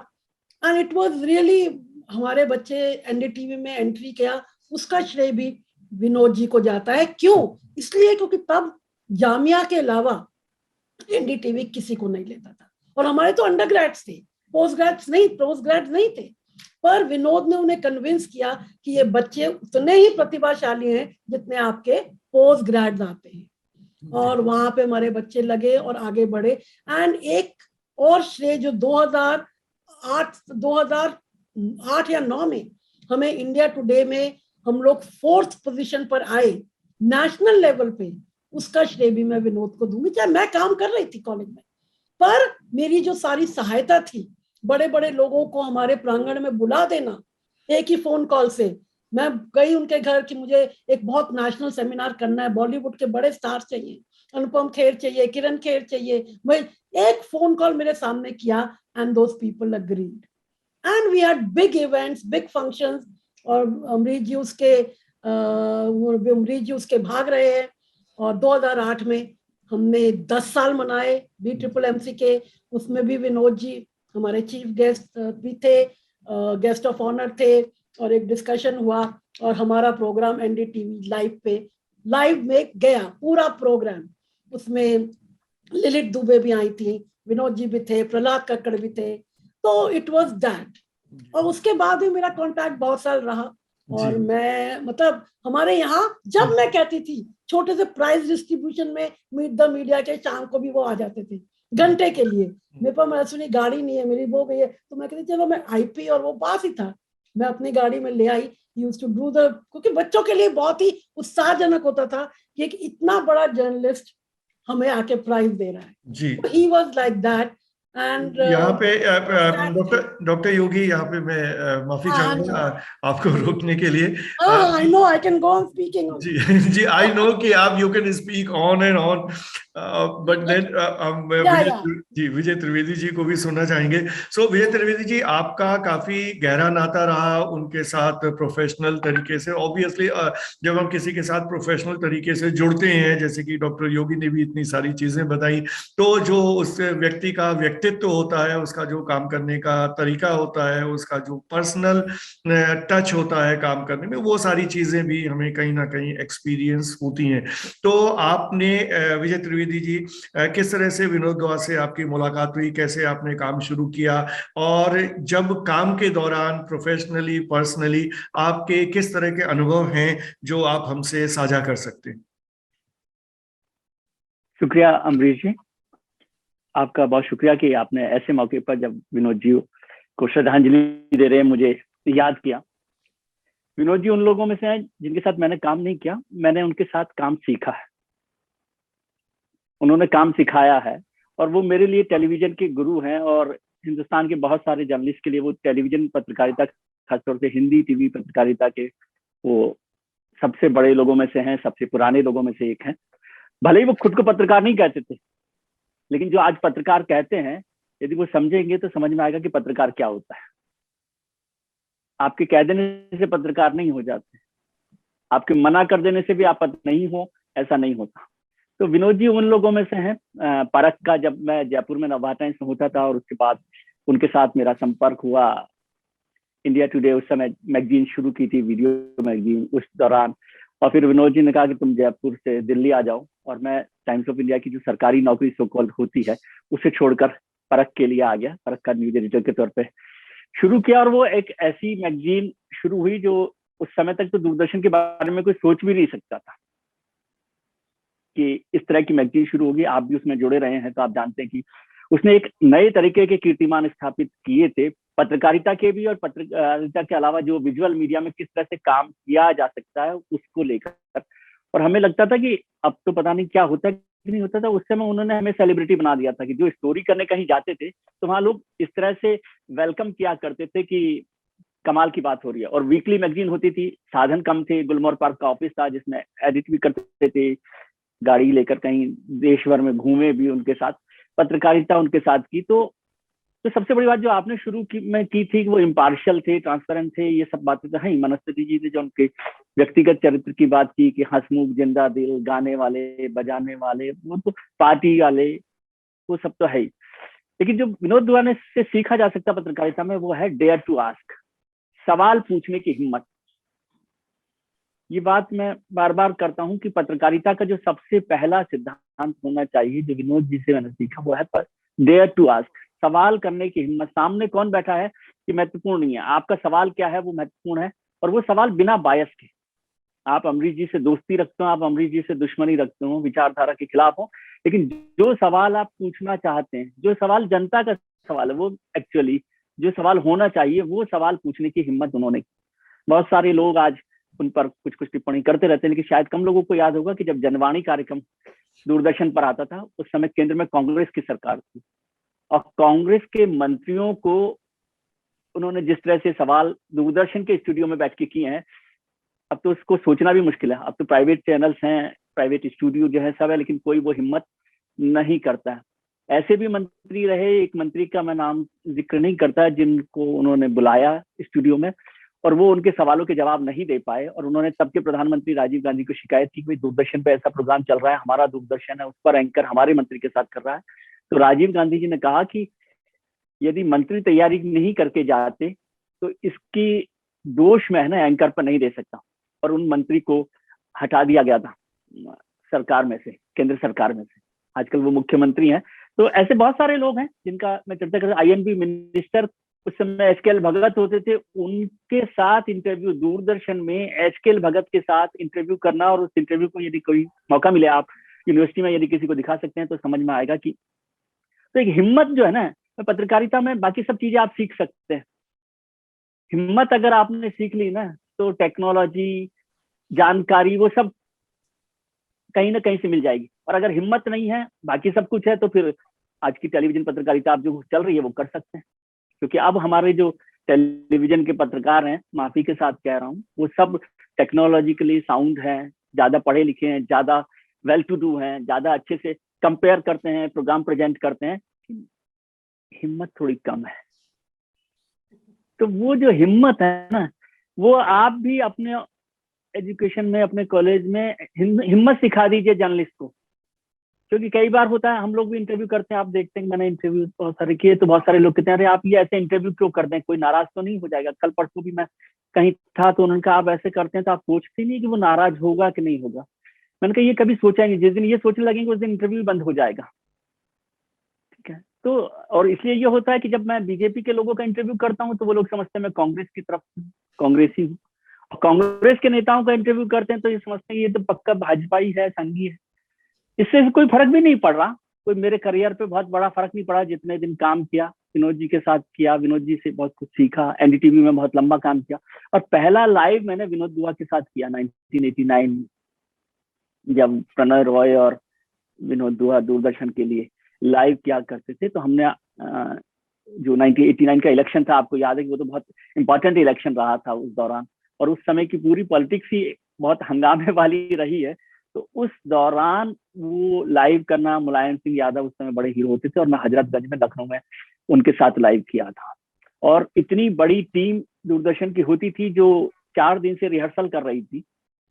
एंड इट वाज रियली, हमारे बच्चे एनडीटीवी में एंट्री किया, उसका श्रेय भी विनोद जी को जाता है। क्यों? इसलिए क्योंकि तब जामिया के अलावा एनडीटीवी किसी को नहीं लेता था, और हमारे तो अंडर ग्रेड्स थे, पोस्ट ग्रेड्स नहीं थे, पर विनोद ने उन्हें कन्विंस किया कि ये बच्चे उतने ही प्रतिभाशाली हैं जितने आपके पोस्ट ग्रेड्स आते हैं, और वहां पे हमारे बच्चे लगे और आगे बढ़े। एंड एक और श्रेय जो 2008 या 9 में हमें इंडिया टुडे में हम लोग 4th पोजीशन पर आए नेशनल लेवल पे, उसका श्रेय भी मैं विनोद को दूंगी। चाहे मैं काम कर रही थी कॉलेज में, पर मेरी जो सारी सहायता थी, बड़े बड़े लोगों को हमारे प्रांगण में बुला देना, एक ही फोन कॉल से मैं गई उनके घर कि मुझे एक बहुत नेशनल सेमिनार करना है, बॉलीवुड के बड़े स्टार चाहिए, अनुपम खेर चाहिए, किरण खेर चाहिए, मैं एक फोन कॉल मेरे सामने किया, and those people agreed, and we had big events, big functions, और अमरीश जी उसके भाग रहे हैं। और 2008 में हमने 10 साल मनाए BMMC के, उसमें भी विनोद जी हमारे चीफ गेस्ट भी थे, गेस्ट ऑफ ऑनर थे, और एक डिस्कशन हुआ, और हमारा प्रोग्राम एनडीटीवी लाइव में गया पूरा प्रोग्राम। उसमें लिलित दुबे भी आई थी, विनोद जी भी थे, प्रहलाद कक्कड़ भी थे, तो इट वाज दैट। और उसके बाद भी मेरा कांटेक्ट बहुत साल रहा, और मैं मतलब हमारे यहाँ जब मैं कहती थी छोटे से प्राइज डिस्ट्रीब्यूशन में मीट द मीडिया के शाम को भी वो आ जाते थे घंटे के लिए, मेरे पास मैसूनी गाड़ी नहीं है, मेरी वो गई है, तो मैं कहती चलो मैं आईपी, और वो पास ही था, मैं अपनी गाड़ी में ले आई, यूज्ड टू डू द, क्योंकि बच्चों के लिए बहुत ही उत्साहजनक होता था कि एक इतना बड़ा जर्नलिस्ट हमें आके प्राइज दे रहा है।
जी,
he was like that. And
यहाँ पे डॉक्टर योगी, यहाँ पे मैं माफी चाहूंगा आपको रोकने के लिए।
I know I can go on speaking.
जी, आई नो कि आप you can speak on and on, but then हम विजय त्रिवेदी जी को भी सुनना चाहेंगे। सो विजय त्रिवेदी जी, आपका काफी गहरा नाता रहा उनके साथ प्रोफेशनल तरीके से। ऑब्वियसली जब हम किसी के साथ प्रोफेशनल तरीके से जुड़ते हैं, जैसे कि डॉक्टर योगी ने भी इतनी सारी चीजें बताई, तो जो उस व्यक्ति का व्यक्तित्व होता है, उसका जो काम करने का तरीका होता है, उसका जो पर्सनल टच होता है काम करने में, वो सारी चीजें भी हमें कहीं ना कहीं एक्सपीरियंस होती हैं। तो आपने विजय त्रिवेदी जी, किस तरह से विनोद दुआ से आपकी मुलाकात हुई, कैसे आपने काम शुरू किया, और जब काम के दौरान प्रोफेशनली पर्सनली आपके किस तरह के अनुभव हैं जो आप हमसे साझा कर सकते हैं?
शुक्रिया अमरीश जी, आपका बहुत शुक्रिया कि आपने ऐसे मौके पर जब विनोद जी को श्रद्धांजलि दे रहे हैं मुझे याद किया। विनोद जी उन लोगों में से हैं जिनके साथ मैंने काम नहीं किया, मैंने उनके साथ काम सीखा है, उन्होंने काम सिखाया है, और वो मेरे लिए टेलीविजन के गुरु हैं। और हिंदुस्तान के बहुत सारे जर्नलिस्ट के लिए वो टेलीविजन पत्रकारिता, खासतौर से हिंदी टीवी पत्रकारिता के वो सबसे बड़े लोगों में से हैं, सबसे पुराने लोगों में से एक हैं। भले ही वो खुद को पत्रकार नहीं कहते थे, लेकिन जो आज पत्रकार कहते हैं, यदि वो समझेंगे तो समझ में आएगा कि पत्रकार क्या होता है। आपके कह देने से पत्रकार नहीं हो जाते, आपके मना कर देने से भी आप नहीं हो, ऐसा नहीं होता। तो विनोद जी उन लोगों में से हैं। परख का जब मैं जयपुर में नवभारत टाइम्स में होता था, और उसके बाद उनके साथ मेरा संपर्क हुआ, इंडिया टुडे उस समय मैगजीन शुरू की थी, वीडियो मैगजीन, उस दौरान। और फिर विनोद जी ने कहा कि तुम जयपुर से दिल्ली आ जाओ, और मैं टाइम्स ऑफ इंडिया की जो सरकारी नौकरी सो कॉल्ड होती है उसे छोड़कर परख के लिए आ गया, परख का न्यूज एडिटर के तौर पे शुरू किया। और वो एक ऐसी मैगजीन शुरू हुई जो उस समय तक तो दूरदर्शन के बारे में कोई सोच भी नहीं सकता था कि इस तरह की मैगजीन शुरू होगी। आप भी उसमें जुड़े रहे हैं तो आप जानते हैं कि उसने एक नए तरीके के कीर्तिमान स्थापित किए थे, पत्रकारिता के भी, और पत्रकारिता के अलावा जो विजुअल मीडिया में किस तरह से काम किया जा सकता है उसको लेकर। और हमें लगता था कि अब तो पता नहीं क्या होता है नहीं होता था, उस समय उन्होंने हमें सेलिब्रिटी बना दिया था कि जो स्टोरी करने कहीं जाते थे तो वहां लोग इस तरह से वेलकम किया करते थे कि कमाल की बात हो रही है। और वीकली मैगजीन होती थी, साधन कम थे, गुलमोहर पार्क का ऑफिस था जिसमें एडिट भी करते थे, गाड़ी लेकर कहीं देश भर में घूमे भी उनके साथ, पत्रकारिता उनके साथ की। तो सबसे बड़ी बात जो आपने शुरू की थी कि वो इम्पार्शियल थे, ट्रांसपेरेंट थे, ये सब बातें तो है। मनस्पति जी ने जो उनके व्यक्तिगत चरित्र की बात की कि हंसमुख, जिंदा दिल, गाने वाले, बजाने वाले, वो तो पार्टी वाले, वो सब तो है ही। लेकिन जो विनोद दुआ ने से सीखा जा सकता पत्रकारिता में वो है डेयर टू आस्क, सवाल पूछने की हिम्मत। ये बात मैं बार बार करता हूं कि पत्रकारिता का जो सबसे पहला सिद्धांत होना चाहिए जो विनोद जी से मैंने सीखा वो है डेयर टू आस्क, सवाल करने की हिम्मत। सामने कौन बैठा है कि महत्वपूर्ण नहीं है, आपका सवाल क्या है वो महत्वपूर्ण है, और वो सवाल बिना बायस के। आप अमरीश जी से दोस्ती रखते हो, आप अमरीश जी से दुश्मनी रखते हो, विचारधारा के खिलाफ हो, लेकिन जो सवाल आप पूछना चाहते हैं, जो सवाल जनता का सवाल है, वो एक्चुअली जो सवाल होना चाहिए वो सवाल पूछने की हिम्मत उन्होंने की। बहुत सारे लोग आज उन पर कुछ कुछ टिप्पणी करते रहते हैं, लेकिन शायद कम लोगों को याद होगा कि जब जनवाणी कार्यक्रम दूरदर्शन पर आता था उस समय केंद्र में कांग्रेस की सरकार थी, और कांग्रेस के मंत्रियों को उन्होंने जिस तरह से सवाल दूरदर्शन के स्टूडियो में बैठ के किए हैं, अब तो उसको सोचना भी मुश्किल है। अब तो प्राइवेट चैनल्स हैं, प्राइवेट स्टूडियो जो है सब है, लेकिन कोई वो हिम्मत नहीं करता है। ऐसे भी मंत्री रहे, एक मंत्री का मैं नाम जिक्र नहीं करता, जिनको उन्होंने बुलाया स्टूडियो में और वो उनके सवालों के जवाब नहीं दे पाए, और उन्होंने तब के प्रधानमंत्री राजीव गांधी को शिकायत की कि भाई दूरदर्शन पे ऐसा प्रोग्राम चल रहा है, हमारा दूरदर्शन है, उस पर एंकर हमारे मंत्री के साथ कर रहा है। तो राजीव गांधी जी ने कहा कि यदि मंत्री तैयारी नहीं करके जाते तो इसकी दोष मैं है ना एंकर पर नहीं दे सकता, और उन मंत्री को हटा दिया गया था सरकार में से, केंद्र सरकार में से। आजकल वो मुख्यमंत्री हैं। तो ऐसे बहुत सारे लोग हैं जिनका मैं चर्चा कर, आईएनबी मिनिस्टर उस समय एचकेएल भगत होते थे, उनके साथ इंटरव्यू, दूरदर्शन में एचकेएल भगत के साथ इंटरव्यू करना, और उस इंटरव्यू को यदि कोई मौका मिले, आप यूनिवर्सिटी में यदि किसी को दिखा सकते हैं तो समझ में आएगा कि तो एक हिम्मत जो है ना पत्रकारिता में, बाकी सब चीजें आप सीख सकते हैं, हिम्मत अगर आपने सीख ली ना तो टेक्नोलॉजी, जानकारी, वो सब कहीं ना कहीं से मिल जाएगी। और अगर हिम्मत नहीं है, बाकी सब कुछ है, तो फिर आज की टेलीविजन पत्रकारिता आप जो चल रही है वो कर सकते हैं। क्योंकि अब हमारे जो टेलीविजन के पत्रकार हैं, माफी के साथ कह रहा हूँ, वो सब टेक्नोलॉजिकली साउंड हैं, ज्यादा पढ़े लिखे हैं, ज्यादा वेल टू डू हैं, ज्यादा अच्छे से कंपेयर करते हैं, प्रोग्राम प्रेजेंट करते हैं। हिम्मत थोड़ी कम है। तो वो जो हिम्मत है ना, वो आप भी अपने एजुकेशन में, अपने कॉलेज में हिम्मत सिखा दीजिए जर्नलिस्ट को। क्योंकि कई बार होता है, हम लोग भी इंटरव्यू करते हैं, आप देखते हैं, मैंने इंटरव्यू बहुत सारे किए, तो बहुत सारे लोग कहते हैं अरे आप ये ऐसे इंटरव्यू क्यों करते हैं, कोई नाराज तो नहीं हो जाएगा। कल परसों भी मैं कहीं था तो उन्होंने कहा आप ऐसे करते हैं तो आप सोचते नहीं कि वो नाराज होगा कि नहीं होगा। मैंने कहा ये कभी सोचा ही नहीं, जिस दिन ये सोचने लगेंगे उस दिन इंटरव्यू बंद हो जाएगा। ठीक है। तो और इसलिए ये होता है कि जब मैं बीजेपी के लोगों का इंटरव्यू करता हूँ तो वो लोग समझते हैं मैं कांग्रेस की तरफ कांग्रेसी हूँ, और कांग्रेस के नेताओं का इंटरव्यू करते हैं तो ये समझते हैं ये तो पक्का भाजपाई है, संघी है। इससे कोई फर्क भी नहीं पड़ रहा, कोई मेरे करियर पे बहुत बड़ा फर्क नहीं पड़ा। जितने दिन काम किया विनोद जी के साथ किया, विनोद जी से बहुत कुछ सीखा, एनडीटीवी में बहुत लंबा काम किया, और पहला लाइव मैंने विनोद दुआ के साथ किया 1989, जब प्रणय रॉय और विनोद दुआ दूरदर्शन के लिए लाइव किया करते थे। तो हमने जो 1989 का इलेक्शन था, आपको याद है कि वो तो बहुत इंपॉर्टेंट इलेक्शन रहा था उस दौरान, और उस समय की पूरी पॉलिटिक्स ही बहुत हंगामे वाली रही है। तो उस दौरान वो लाइव करना, मुलायम सिंह यादव उस समय बड़े हीरो होते थे, और मैं हजरतगंज में लखनऊ में उनके साथ लाइव किया था। और इतनी बड़ी टीम दूरदर्शन की होती थी जो 4 दिन से रिहर्सल कर रही थी।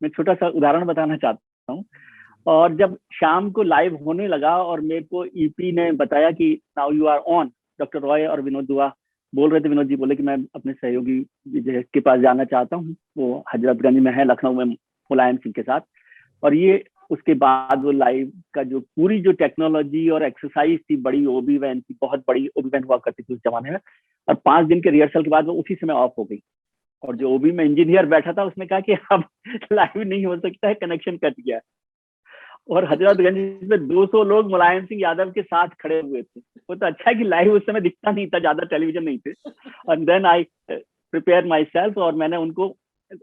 मैं छोटा सा उदाहरण बताना चाहता हूँ। और जब शाम को लाइव होने लगा और मेरे को ईपी ने बताया कि now you are on, doctor Roy और विनोद दुआ बोल रहे थे, विनोद जी बोले कि मैं अपने सहयोगी विजय के पास जाना चाहता हूँ, वो हजरतगंज में है, लखनऊ में मुलायम सिंह के साथ। और ये उसके बाद वो लाइव का जो पूरी जो टेक्नोलॉजी और एक्सरसाइज थी, बड़ी ओबी वैन थी, बहुत बड़ी ओबी वैन हुआ करती थी उस जमाने में, और 5 दिन के रिहर्सल के बाद वो उसी समय ऑफ हो गई। और जो ओबी में इंजीनियर बैठा था उसने कहा कि अब लाइव नहीं हो सकता है, कनेक्शन कट गया। और हजरतगंज में 200 लोग मुलायम सिंह यादव के साथ खड़े हुए थे। वो तो अच्छा है कि लाइव उस समय दिखता नहीं था, ज्यादा टेलीविजन नहीं थे। And then I prepare myself, और मैंने उनको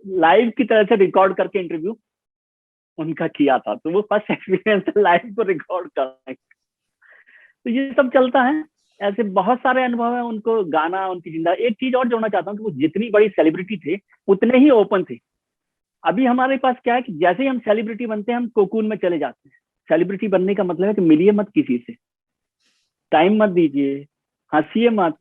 लाइव की तरह से रिकॉर्ड करके इंटरव्यू उनका किया था, तो वो फर्स्ट एक्सपीरियंस लाइव को रिकॉर्ड कर रहे हैं। तो ये सब चलता है, ऐसे बहुत सारे अनुभव है उनको, गाना उनकी जिंदा। एक चीज और जोड़ना चाहता हूँ कि वो जितनी बड़ी सेलिब्रिटी थे उतने ही ओपन थे। अभी हमारे पास क्या है कि जैसे ही हम सेलिब्रिटी बनते हैं हम कोकून में चले जाते हैं। सेलिब्रिटी बनने का मतलब है कि मिलिए मत किसी से, टाइम मत दीजिए, हंसिए मत,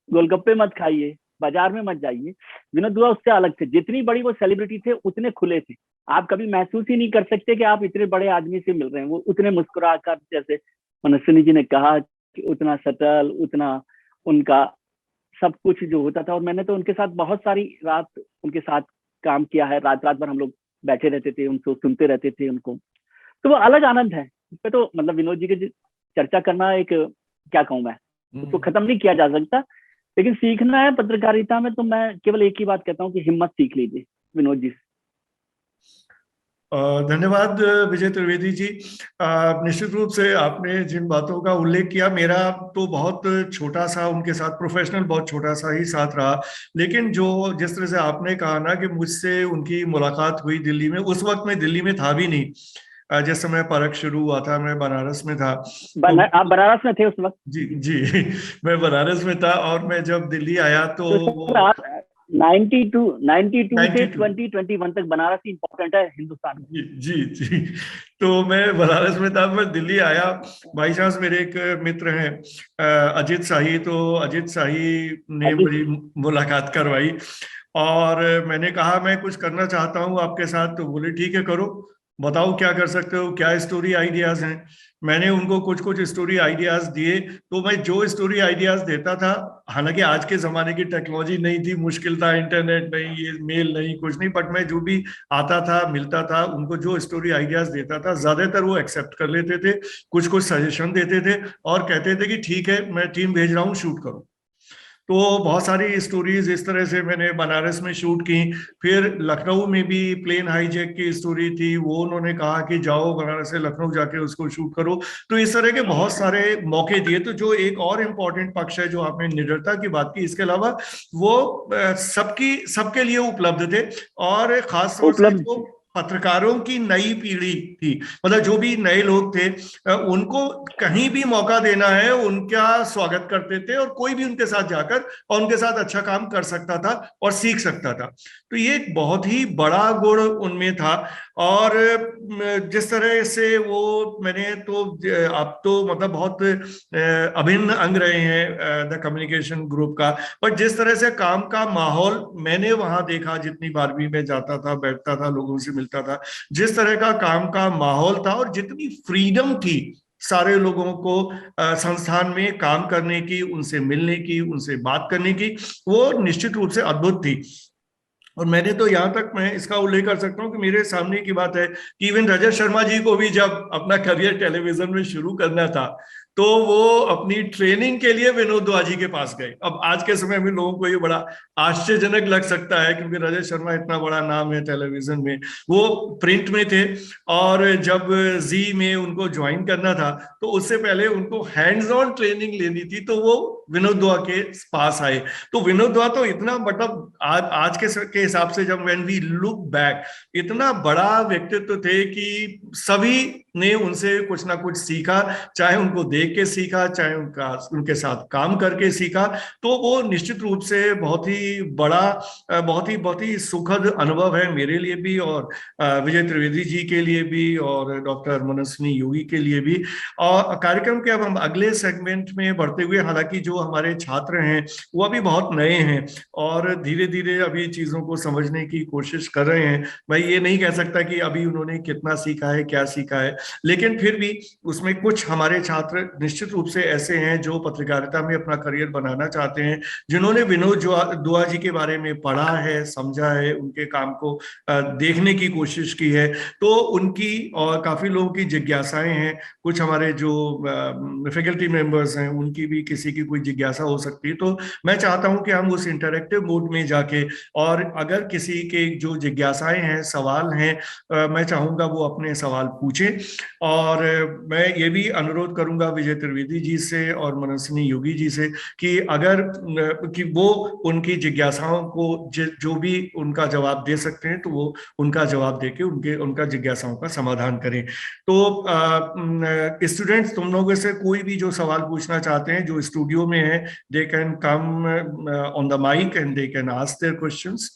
गोलगप्पे मत खाइए, बाजार में मत जाइए। विनोद दुआ उससे अलग थे, जितनी बड़ी वो सेलिब्रिटी थे उतने खुले थे। आप कभी महसूस ही नहीं कर सकते कि आप इतने बड़े आदमी से मिल रहे हैं। वो उतने मुस्कुराकर, जैसे मनस्विनी जी ने कहा कि उतना सटल, उतना उनका सब कुछ जो होता था। और मैंने तो उनके साथ बहुत सारी रात उनके साथ काम किया है, रात रात भर हम लोग बैठे रहते थे, उनको सुनते रहते थे उनको। तो वो अलग आनंद है। इस पे तो मतलब विनोद जी की चर्चा करना एक, क्या कहूँ मैं, उसको खत्म नहीं किया जा सकता। लेकिन सीखना है पत्रकारिता में तो मैं केवल एक ही बात कहता हूँ कि हिम्मत सीख लीजिए विनोद जी से।
धन्यवाद विजय त्रिवेदी जी। निश्चित रूप से आपने जिन बातों का उल्लेख किया, मेरा तो बहुत छोटा सा उनके साथ प्रोफेशनल बहुत छोटा सा ही साथ रहा, लेकिन जो जिस तरह से आपने कहा ना कि मुझसे उनकी मुलाकात हुई दिल्ली में, उस वक्त मैं दिल्ली में था भी नहीं। जिस समय परख शुरू हुआ था मैं बनारस में था।
आप बनारस में थे उस वक्त?
जी जी मैं बनारस में था, और मैं जब दिल्ली आया तो
आप 92 से
92
2021 तक बनारस ही इंपॉर्टेंट है हिंदुस्तान में।
जी जी। तो मैं बनारस में था, मैं दिल्ली आया। बाई चांस मेरे एक मित्र हैं अजित शाही, तो अजित शाही ने मेरी मुलाकात करवाई, और मैंने कहा मैं कुछ करना चाहता हूँ आपके साथ। तो बोले ठीक है करो, बताओ क्या कर सकते हो, क्या स्टोरी आइडियाज हैं। मैंने उनको कुछ कुछ स्टोरी आइडियाज दिए। तो मैं जो स्टोरी आइडियाज देता था, हालांकि आज के जमाने की टेक्नोलॉजी नहीं थी, मुश्किल था, इंटरनेट नहीं, ये मेल नहीं, कुछ नहीं, बट मैं जो भी आता था, मिलता था, उनको जो स्टोरी आइडियाज देता था, ज्यादातर वो एक्सेप्ट कर लेते थे, कुछ कुछ सजेशन देते थे और कहते थे कि ठीक है मैं टीम भेज रहा हूँ, शूट करो। तो बहुत सारी स्टोरीज इस तरह से मैंने बनारस में शूट की। फिर लखनऊ में भी प्लेन हाईजैक की स्टोरी थी, वो उन्होंने कहा कि जाओ बनारस से लखनऊ जाके उसको शूट करो। तो इस तरह के बहुत सारे मौके दिए। तो जो एक और इम्पोर्टेंट पक्ष है, जो आपने निडरता की बात की, इसके अलावा वो सबके लिए उपलब्ध थे। और खास तौर से जो पत्रकारों की नई पीढ़ी थी, मतलब जो भी नए लोग थे, उनको कहीं भी मौका देना है उनका स्वागत करते थे, और कोई भी उनके साथ जाकर और उनके साथ अच्छा काम कर सकता था और सीख सकता था। तो ये एक बहुत ही बड़ा गुण उनमें था। और जिस तरह से वो, मैंने तो आप तो मतलब बहुत अभिन्न अंग रहे हैं द कम्युनिकेशन ग्रुप का, पर जिस तरह से काम का माहौल मैंने वहां देखा, जितनी बार भी मैं जाता था, बैठता था, लोगों से मिलता था, जिस तरह का काम का माहौल था और जितनी फ्रीडम थी सारे लोगों को संस्थान में काम करने की, उनसे मिलने की, उनसे बात करने की, वो निश्चित रूप से अद्भुत थी। और मैंने तो यहाँ तक मैं इसका उल्लेख कर सकता हूँ कि मेरे सामने की बात है कि इवन रजत शर्मा जी को भी जब अपना करियर टेलीविजन में शुरू करना था, तो वो अपनी ट्रेनिंग के लिए विनोद दुआ जी के पास गए। अब आज के समय में लोगों को ये बड़ा आश्चर्यजनक लग सकता है, क्योंकि रजत शर्मा इतना बड़ा नाम है टेलीविजन में, वो प्रिंट में थे, और जब जी में उनको ज्वाइन करना था तो उससे पहले उनको हैंड्स ऑन ट्रेनिंग लेनी थी, तो वो विनोद दुआ के पास आए। तो विनोद दुआ तो इतना, मतलब आज के हिसाब से जब व्हेन वी लुक बैक, इतना बड़ा व्यक्तित्व थे कि सभी ने उनसे कुछ ना कुछ सीखा, चाहे उनको देख के सीखा, चाहे उनके साथ काम करके सीखा। तो वो निश्चित रूप से बहुत ही बड़ा, बहुत ही सुखद अनुभव है मेरे लिए भी, और विजय त्रिवेदी जी के लिए भी, और डॉक्टर मनस्विनी योगी के लिए भी। और कार्यक्रम के अब हम अगले सेगमेंट में बढ़ते हुए, हालांकि जो हमारे छात्र हैं वो अभी बहुत नए हैं और धीरे धीरे अभी चीजों को समझने की कोशिश कर रहे हैं। मैं ये नहीं कह सकता कि अभी उन्होंने कितना सीखा है, क्या सीखा है, लेकिन फिर भी उसमें कुछ हमारे छात्र निश्चित रूप से ऐसे हैं जो पत्रकारिता में अपना करियर बनाना चाहते हैं, जिन्होंने विनोद दुआ जी के बारे में पढ़ा है, समझा है, उनके काम को देखने की कोशिश की है। तो उनकी और काफी लोगों की जिज्ञासाएं हैं। कुछ हमारे जो फैकल्टी मेंबर्स हैं, उनकी भी किसी की कोई जिज्ञासा हो सकती है। तो मैं चाहता हूं कि हम उस इंटरेक्टिव मोड में जाके, और अगर किसी के जो जिज्ञासाएं हैं, सवाल हैं, मैं चाहूंगा वो अपने सवाल पूछें। और मैं ये भी अनुरोध करूंगा विजय त्रिवेदी जी से और मनस्विनी योगी जी से कि अगर कि वो उनकी जिज्ञासाओं को जो भी उनका जवाब दे सकते हैं तो वो उनका जवाब देके उनका जिज्ञासाओं का समाधान करें। तो स्टूडेंट्स, तुम लोगों से कोई भी जो सवाल पूछना चाहते हैं जो स्टूडियो में है, they can come on the mic and they can ask their questions.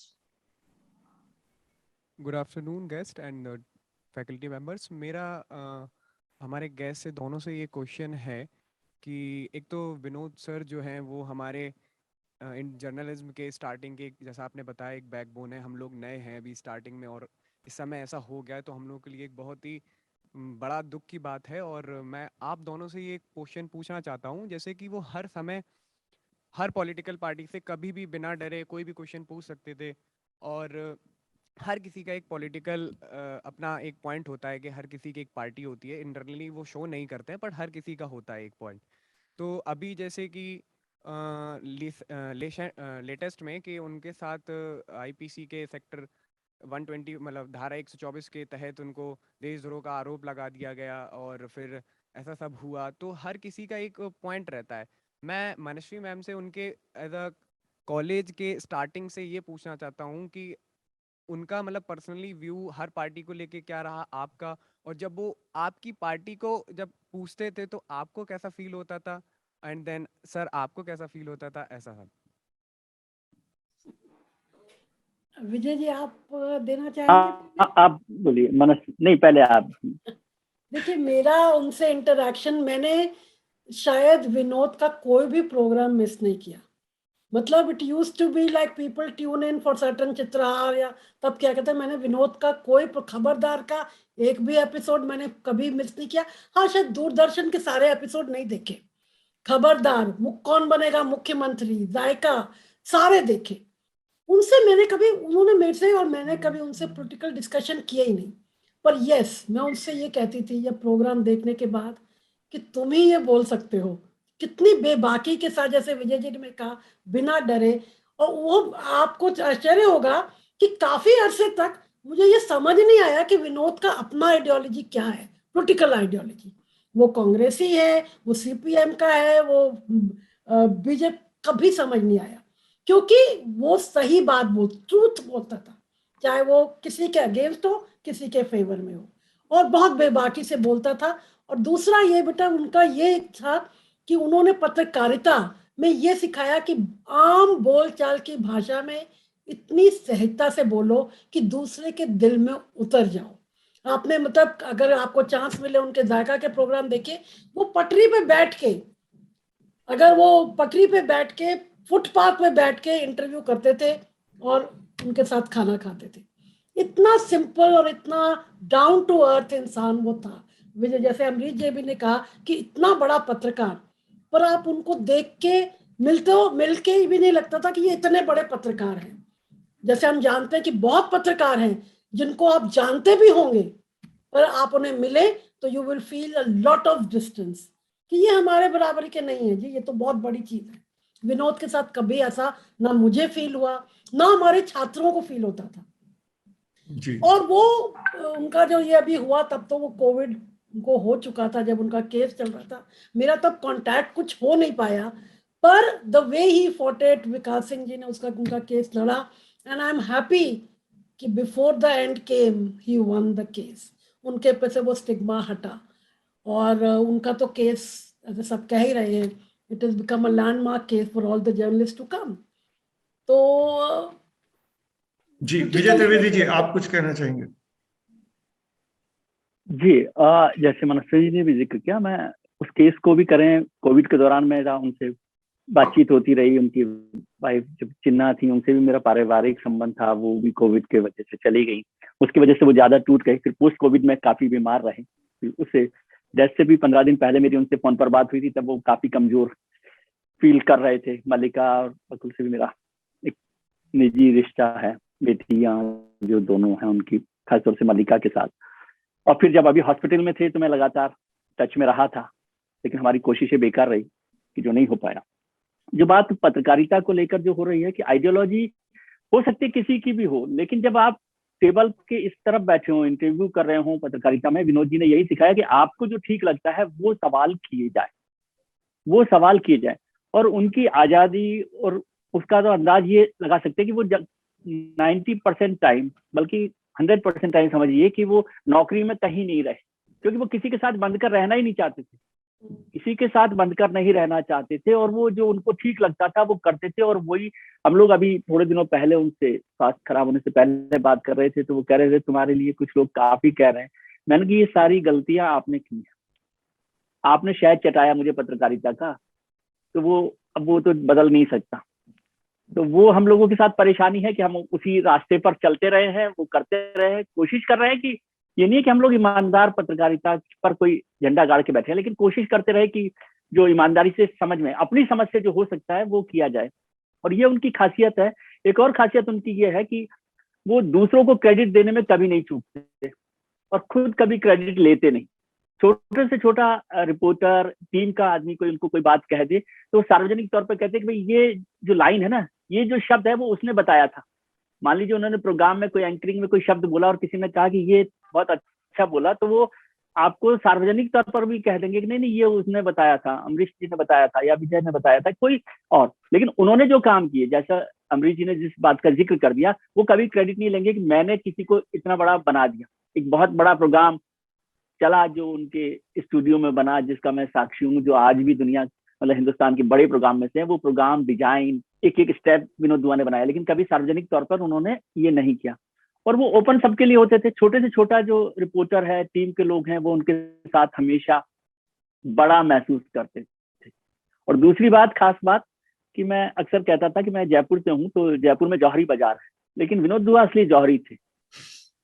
Good afternoon guest and faculty members. मेरा हमारे गेस्ट से दोनों से ये क्वेश्चन है कि एक तो विनोद सर जो हैं वो हमारे इन जर्नलिज्म के स्टार्टिंग के, जैसा आपने बताया, एक बैकबोन है। हम लोग नए हैं अभी स्टार्टिंग में और इस समय ऐसा हो गया है तो हम लोग के लिए एक बहुत ही बड़ा दुख की बात है। और मैं आप दोनों से ये क्वेश्चन पूछना चाहता हूँ, जैसे कि वो हर समय हर पॉलिटिकल पार्टी से कभी भी बिना डरे कोई भी क्वेश्चन पूछ सकते थे। और हर किसी का एक पॉलिटिकल अपना एक पॉइंट होता है कि हर किसी की एक पार्टी होती है। इंटरनली वो शो नहीं करते हैं, पर हर किसी का होता है एक पॉइंट। तो अभी जैसे कि लेटेस्ट में कि उनके साथ आईपीसी के सेक्टर 120 मतलब धारा 124 के तहत उनको देशद्रोह का आरोप लगा दिया गया और फिर ऐसा सब हुआ। तो हर किसी का एक पॉइंट रहता है। मैं मनश्री मैम से उनके एज अ कॉलेज के स्टार्टिंग से ये पूछना चाहता हूँ कि उनका मतलब पर्सनली व्यू हर पार्टी को लेके क्या रहा आपका, और जब वो आपकी पार्टी को जब पूछते थे तो आपको कैसा फील होता था, एंड देन सर आपको कैसा फील होता था, ऐसा सब।
विजय जी, आप देना चाहेंगे?
आप बोलिए। मनस नहीं, पहले आप।
देखिए, मेरा उनसे इंटरेक्शन, मैंने शायद विनोद का कोई भी प्रोग्राम मिस नहीं किया। मतलब it use to be like people tune in for certain Chitrahaar, या तब क्या कहते हैं, मैंने विनोद का कोई खबरदार का एक भी एपिसोड मैंने कभी मिस नहीं किया। हाँ, शायद दूरदर्शन के सारे एपिसोड नहीं देखे। खबरदार, कौन बनेगा मुख्यमंत्री, जायका, सारे देखे। उनसे मैंने कभी, उन्होंने मेरे से और मैंने कभी उनसे पॉलिटिकल डिस्कशन किया ही नहीं। पर यस, मैं उनसे ये कहती थी ये प्रोग्राम देखने के बाद कि तुम ही ये बोल सकते हो, कितनी बेबाकी के साथ, जैसे विजय जी ने कहा, बिना डरे। और वो आपको आश्चर्य होगा कि काफी अरसे तक मुझे ये समझ नहीं आया कि विनोद का अपना आइडियोलॉजी क्या है, पॉलिटिकल आइडियोलॉजी। वो कांग्रेसी है, वो सीपीएम का है, वो बीजेपी, कभी समझ नहीं आया। क्योंकि वो सही बात ट्रूथ बोलता था, चाहे वो किसी के अगेंस्ट हो, किसी के फेवर में हो, और बहुत बेबाकी से बोलता था। और दूसरा ये बेटा उनका ये था कि उन्होंने पत्रकारिता में ये सिखाया कि आम बोलचाल की भाषा में इतनी सहजता से बोलो कि दूसरे के दिल में उतर जाओ। आपने मतलब अगर आपको चांस मिले उनके जायका के प्रोग्राम देखिए, वो पटरी पे बैठ के, अगर वो पटरी पे बैठ के, फुटपाथ पे बैठ के इंटरव्यू करते थे और उनके साथ खाना खाते थे। इतना सिंपल और इतना डाउन टू अर्थ इंसान वो था। विजय, जैसे अमरीश जी भी ने कहा कि इतना बड़ा पत्रकार, पर आप उनको देख के मिल के भी नहीं लगता था कि ये इतने बड़े पत्रकार हैं। जैसे हम जानते हैं कि बहुत पत्रकार हैं जिनको आप जानते भी होंगे, पर आप उन्हें मिले तो you will feel a lot of distance कि ये हमारे बराबरी के नहीं है जी, ये तो बहुत बड़ी चीज है। विनोद के साथ कभी ऐसा ना मुझे फील हुआ, ना हमारे छात्रों को फील होता था
जी।
और वो उनका जो ये अभी हुआ, तब तो वो कोविड को हो चुका था जब उनका केस चल रहा था। मेरा तब कांटेक्ट कुछ हो नहीं पाया, पर the way he fought it, Vikas Singh ji ने उनका केस लड़ा, एंड आई एम हैप्पी कि before the end came he won the case. उनके पे से वो स्टिग्मा हटा और उनका तो केस, ऐसे सब कह ही रहे हैं, it is become a landmark case for all the journalist to come. तो
जी, विजय त्रिवेदी जी, आप कुछ कहना चाहेंगे?
जी, जैसे मनश्री जी ने भी जिक्र किया, मैं उस केस को भी करें, कोविड के दौरान मेरा उनसे बातचीत होती रही। उनकी वाइफ जब चिन्ना थी, उनसे भी मेरा पारिवारिक संबंध था, वो भी कोविड के वजह से चली गई। उसकी वजह से वो ज्यादा टूट गई। फिर पोस्ट कोविड में काफी बीमार रहे। उससे डेथ से भी 15 दिन पहले मेरी उनसे फोन पर बात हुई थी, तब वो काफी कमजोर फील कर रहे थे। मल्लिका और बकुल से भी मेरा एक निजी रिश्ता है, बेटियां जो दोनों हैं उनकी, खासतौर से मल्लिका के साथ। और फिर जब अभी हॉस्पिटल में थे तो मैं लगातार टच में रहा था, लेकिन हमारी कोशिशें बेकार रही कि जो नहीं हो पाया। जो बात पत्रकारिता को लेकर जो हो रही है कि आइडियोलॉजी हो सकती है किसी की भी हो, लेकिन जब आप टेबल के इस तरफ बैठे हो, इंटरव्यू कर रहे हो पत्रकारिता में, विनोद जी ने यही सिखाया कि आपको जो ठीक लगता है वो सवाल किए जाए, वो सवाल किए जाए। और उनकी आजादी और उसका तो अंदाज ये लगा सकते हैं कि वो 90% टाइम, बल्कि 100% टाइम समझिए कि वो नौकरी में कहीं नहीं रहे, क्योंकि वो किसी के साथ बंध कर रहना ही नहीं चाहते थे, किसी के साथ बंध कर नहीं रहना चाहते थे, और वो जो उनको ठीक लगता था वो करते थे। और वही हम लोग अभी थोड़े दिनों पहले उनसे, स्वास्थ्य खराब होने से पहले बात कर रहे थे, तो वो कह रहे थे तुम्हारे लिए कुछ लोग काफी कह रहे हैं। मैंने कहा ये सारी गलतियां आपने की, आपने शायद चटाया मुझे पत्रकारिता का, तो वो अब वो तो बदल नहीं सकता। तो वो हम लोगों के साथ परेशानी है कि हम उसी रास्ते पर चलते रहे हैं, वो करते रहे हैं, कोशिश कर रहे हैं कि ये नहीं है कि हम लोग ईमानदार पत्रकारिता पर कोई झंडा गाड़ के बैठे हैं, लेकिन कोशिश करते रहे कि जो ईमानदारी से समझ में, अपनी समझ से जो हो सकता है वो किया जाए। और ये उनकी खासियत है। एक और खासियत उनकी ये है कि वो दूसरों को क्रेडिट देने में कभी नहीं चूकते और खुद कभी क्रेडिट लेते नहीं। छोटे से छोटा रिपोर्टर, टीम का आदमी कोई उनको कोई बात कह दे तो सार्वजनिक तौर पर कहते हैं कि भाई ये जो लाइन है ना, ये जो शब्द है वो उसने बताया था। मान लीजिए उन्होंने प्रोग्राम में कोई एंकरिंग में कोई शब्द बोला और किसी ने कहा कि ये बहुत अच्छा बोला, तो वो आपको सार्वजनिक तौर पर भी कह देंगे कि नहीं नहीं ये उसने बताया था, अमरीश जी ने बताया था या विजय ने बताया था, कोई और। लेकिन उन्होंने जो काम किए, जैसा अमरीश जी ने जिस बात का जिक्र कर दिया, वो कभी क्रेडिट नहीं लेंगे कि मैंने किसी को इतना बड़ा बना दिया। एक बहुत बड़ा प्रोग्राम चला जो उनके स्टूडियो में बना, जिसका मैं साक्षी हूँ, जो आज भी दुनिया मतलब हिंदुस्तान के बड़े प्रोग्राम में से है। वो प्रोग्राम डिजाइन एक एक स्टेप विनोद दुआ ने बनाया, लेकिन कभी सार्वजनिक तौर पर उन्होंने ये नहीं किया। और वो ओपन सबके लिए होते थे। छोटे से छोटा जो रिपोर्टर है, टीम के लोग हैं, वो उनके साथ हमेशा बड़ा महसूस करते थे। और दूसरी बात, खास बात, कि मैं अक्सर कहता था कि मैं जयपुर से हूँ, तो जयपुर में जौहरी बाजार है, लेकिन विनोद दुआ असली जौहरी थे।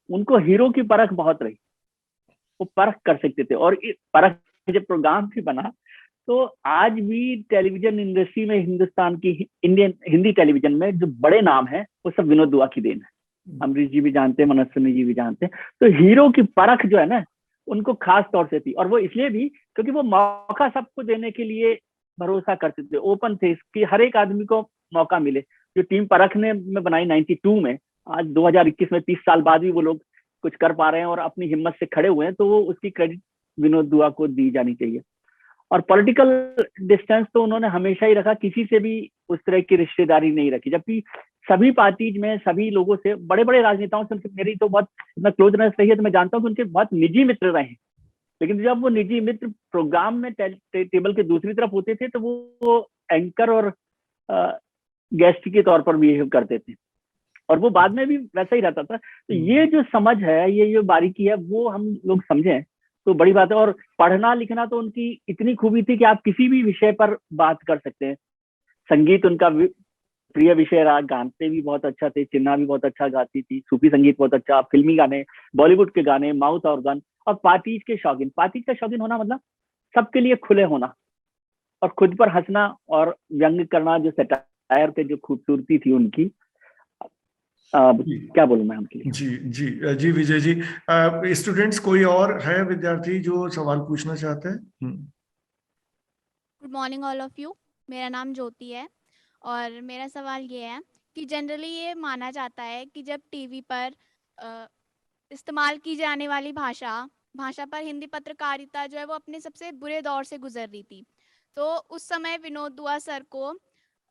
उनको हीरो की परख बहुत रही, वो परख कर सकते थे। और परख जब प्रोग्राम भी बना, तो आज भी टेलीविजन इंडस्ट्री में, हिंदुस्तान की इंडियन हिंदी टेलीविजन में जो बड़े नाम है वो सब विनोद दुआ की देन है। अमरीश जी भी जानते हैं, मनोज सिन्हा जी भी जानते हैं। तो हीरो की परख जो है ना, उनको खास तौर से थी। और वो इसलिए भी क्योंकि वो मौका सबको देने के लिए भरोसा करते थे, ओपन थे कि हर एक आदमी को मौका मिले। जो टीम परखने में बनाई 92 में, आज 2021 में 30 साल बाद भी वो लोग कुछ कर पा रहे हैं और अपनी हिम्मत से खड़े हुए हैं, तो वो उसकी क्रेडिट विनोद दुआ को दी जानी चाहिए। और पॉलिटिकल डिस्टेंस तो उन्होंने हमेशा ही रखा, किसी से भी उस तरह की रिश्तेदारी नहीं रखी। जबकि सभी पार्टीज में सभी लोगों से, बड़े बड़े राजनेताओं से मेरी तो बहुत इतना क्लोजनेस रही है, तो मैं जानता हूँ कि उनके बहुत निजी मित्र रहे हैं। लेकिन जब वो निजी मित्र प्रोग्राम में टेबल के दूसरी तरफ होते थे, तो वो एंकर और गेस्ट के तौर पर बिहेव करते थे, और वो बाद में भी वैसा ही रहता था। तो ये जो समझ है, ये जो बारीकी है, वो हम लोग समझें तो बड़ी बात है। और पढ़ना लिखना तो उनकी इतनी खूबी थी कि आप किसी भी विषय पर बात कर सकते हैं। संगीत उनका प्रिय विषय रहा, गाते भी बहुत अच्छा थे, चिन्ना भी बहुत अच्छा गाती थी, सूफी संगीत बहुत अच्छा, फिल्मी गाने, बॉलीवुड के गाने, माउथ ऑर्गन, और पार्टीज के शौकीन। पार्टीज का शौकीन होना मतलब सबके लिए खुले होना और खुद पर हंसना और व्यंग करना, जो सटायर पे जो खूबसूरती थी उनकी, क्या बोलूं मैं उनके लिए।
जी जी जी विजय जी, स्टूडेंट्स कोई और है विद्यार्थी जो सवाल पूछना चाहते हैं?
Good morning all of you. मेरा नाम ज्योति है और मेरा सवाल ये है कि जनरली ये माना जाता है कि जब टीवी पर इस्तेमाल की जाने वाली भाषा पर हिंदी पत्रकारिता जो है वो अपने सबसे बुरे दौर से गुजर रही थी, तो उस समय विनोद दुआ सर को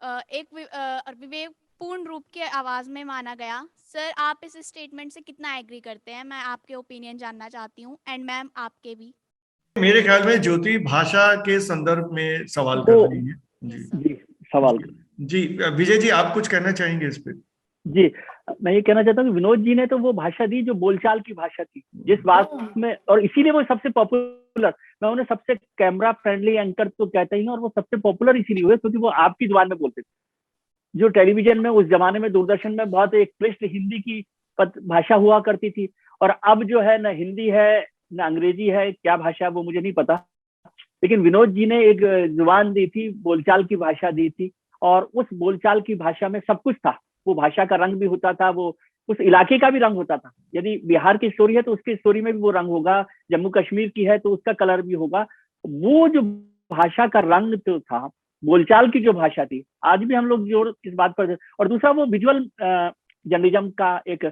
एक विवेकपूर्ण रूप के आवाज में माना गया। सर, आप इस स्टेटमेंट से कितना एग्री करते हैं? मैं आपके ओपिनियन जानना चाहती हूँ, एंड मैम आपके भी।
मेरे ख्याल में ज्योति भाषा के संदर्भ में सवाल कर रही है।
जी सवाल
जी विजय जी, आप कुछ कहना चाहेंगे इस पे?
जी, मैं ये कहना चाहता हूँ कि विनोद जी ने तो वो भाषा दी जो बोलचाल की भाषा थी, जिस बात में, और इसीलिए वो सबसे पॉपुलर, मैं उन्हें सबसे कैमरा फ्रेंडली एंकर तो कहता ही हूँ, और वो सबसे पॉपुलर इसीलिए हुए क्योंकि वो आपकी जुबान में बोलते थे। जो टेलीविजन में उस जमाने में, दूरदर्शन में बहुत एक क्लिष्ट हिंदी की भाषा हुआ करती थी, और अब जो है न हिंदी है न अंग्रेजी है, क्या भाषा वो मुझे नहीं पता, लेकिन विनोद जी ने एक जुबान दी थी, बोलचाल की भाषा दी थी, और उस बोलचाल की भाषा में सब कुछ था। वो भाषा का रंग भी होता था, वो उस इलाके का भी रंग होता था। यदि बिहार की स्टोरी है तो उसकी स्टोरी में भी वो रंग होगा, जम्मू कश्मीर की है तो उसका कलर भी होगा। वो जो भाषा का रंग जो था, बोलचाल की जो भाषा थी, आज भी हम लोग जो इस बात पर। और दूसरा, वो विजुअल जर्नलिज्म का एक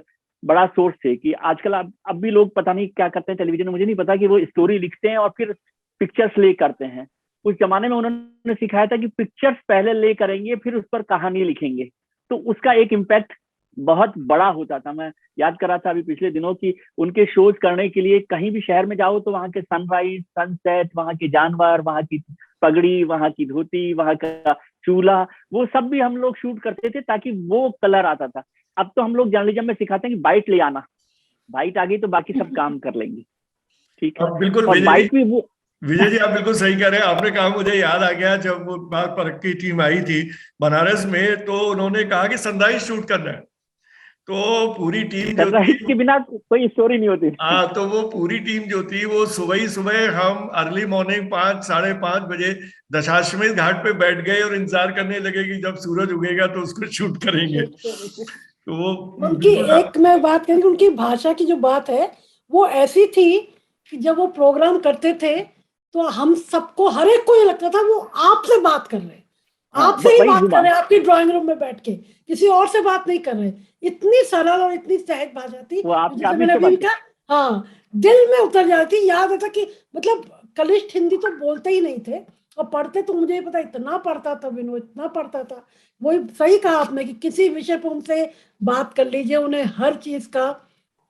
बड़ा सोर्स थे कि आजकल अब भी लोग पता नहीं क्या करते हैं टेलीविजन में, मुझे नहीं पता, कि वो स्टोरी लिखते हैं और फिर पिक्चर्स ले करते हैं। उस जमाने में उन्होंने सिखाया था कि पिक्चर्स पहले ले करेंगे फिर उस पर कहानी लिखेंगे, तो उसका एक इम्पैक्ट बहुत बड़ा होता था। मैं याद कर रहा था अभी पिछले दिनों की उनके शोज करने के लिए कहीं भी शहर में जाओ तो वहाँ के सनराइज, सनसेट, वहाँ के जानवर, वहाँ की पगड़ी, वहाँ की धोती, वहाँ का चूल्हा, वो सब भी हम लोग शूट करते थे ताकि वो कलर आता था। अब तो हम लोग जर्नलिज्म में सिखाते हैं कि बाइट ले आना, बाइट आ गई तो बाकी सब काम कर लेंगे, ठीक है।
अब बिल्कुल
और बाइट भी वो
विजय जी आप बिल्कुल सही कह रहे हैं। आपने कहा मुझे याद आ गया जब वो बार पर की टीम आई थी बनारस में, तो उन्होंने कहा कि सनराइज शूट करना है, तो पूरी टीम जो
सनराइज के
थी,
बिना कोई स्टोरी नहीं होती।
हाँ, तो वो पूरी टीम जो थी वो सुबह ही सुबह हम अर्ली मॉर्निंग 5 साढ़े 5 बजे दशाश्वमेध घाट पे बैठ गए और इंतजार करने लगे कि जब सूरज उगेगा तो उसको शूट करेंगे। तो वो
उनकी
बिल्कुल
एक मैं बात करेंगे, उनकी भाषा की जो बात है वो ऐसी थी कि जब वो प्रोग्राम करते थे तो हम सबको, हर एक को ये लगता था वो आपसे बात कर रहे हैं, आपसे ही
वही
बात कर
जुबान।
रहे हैं, आपकी ड्राइंग रूम में बैठ के, किसी और से बात नहीं कर रहे। इतनी सरल और इतनी सहज भाषा थी,
वो आप
जैसे मैंने अभी भी कहा, हाँ, दिल में उतर जाती। याद आता कि मतलब कनिष्ठ हिंदी तो बोलते ही नहीं थे, और पढ़ते तो मुझे पता इतना पढ़ता था विनोद, इतना पढ़ता था। वही सही कहा आपने कि किसी विषय पर उनसे बात कर लीजिए, उन्हें हर चीज का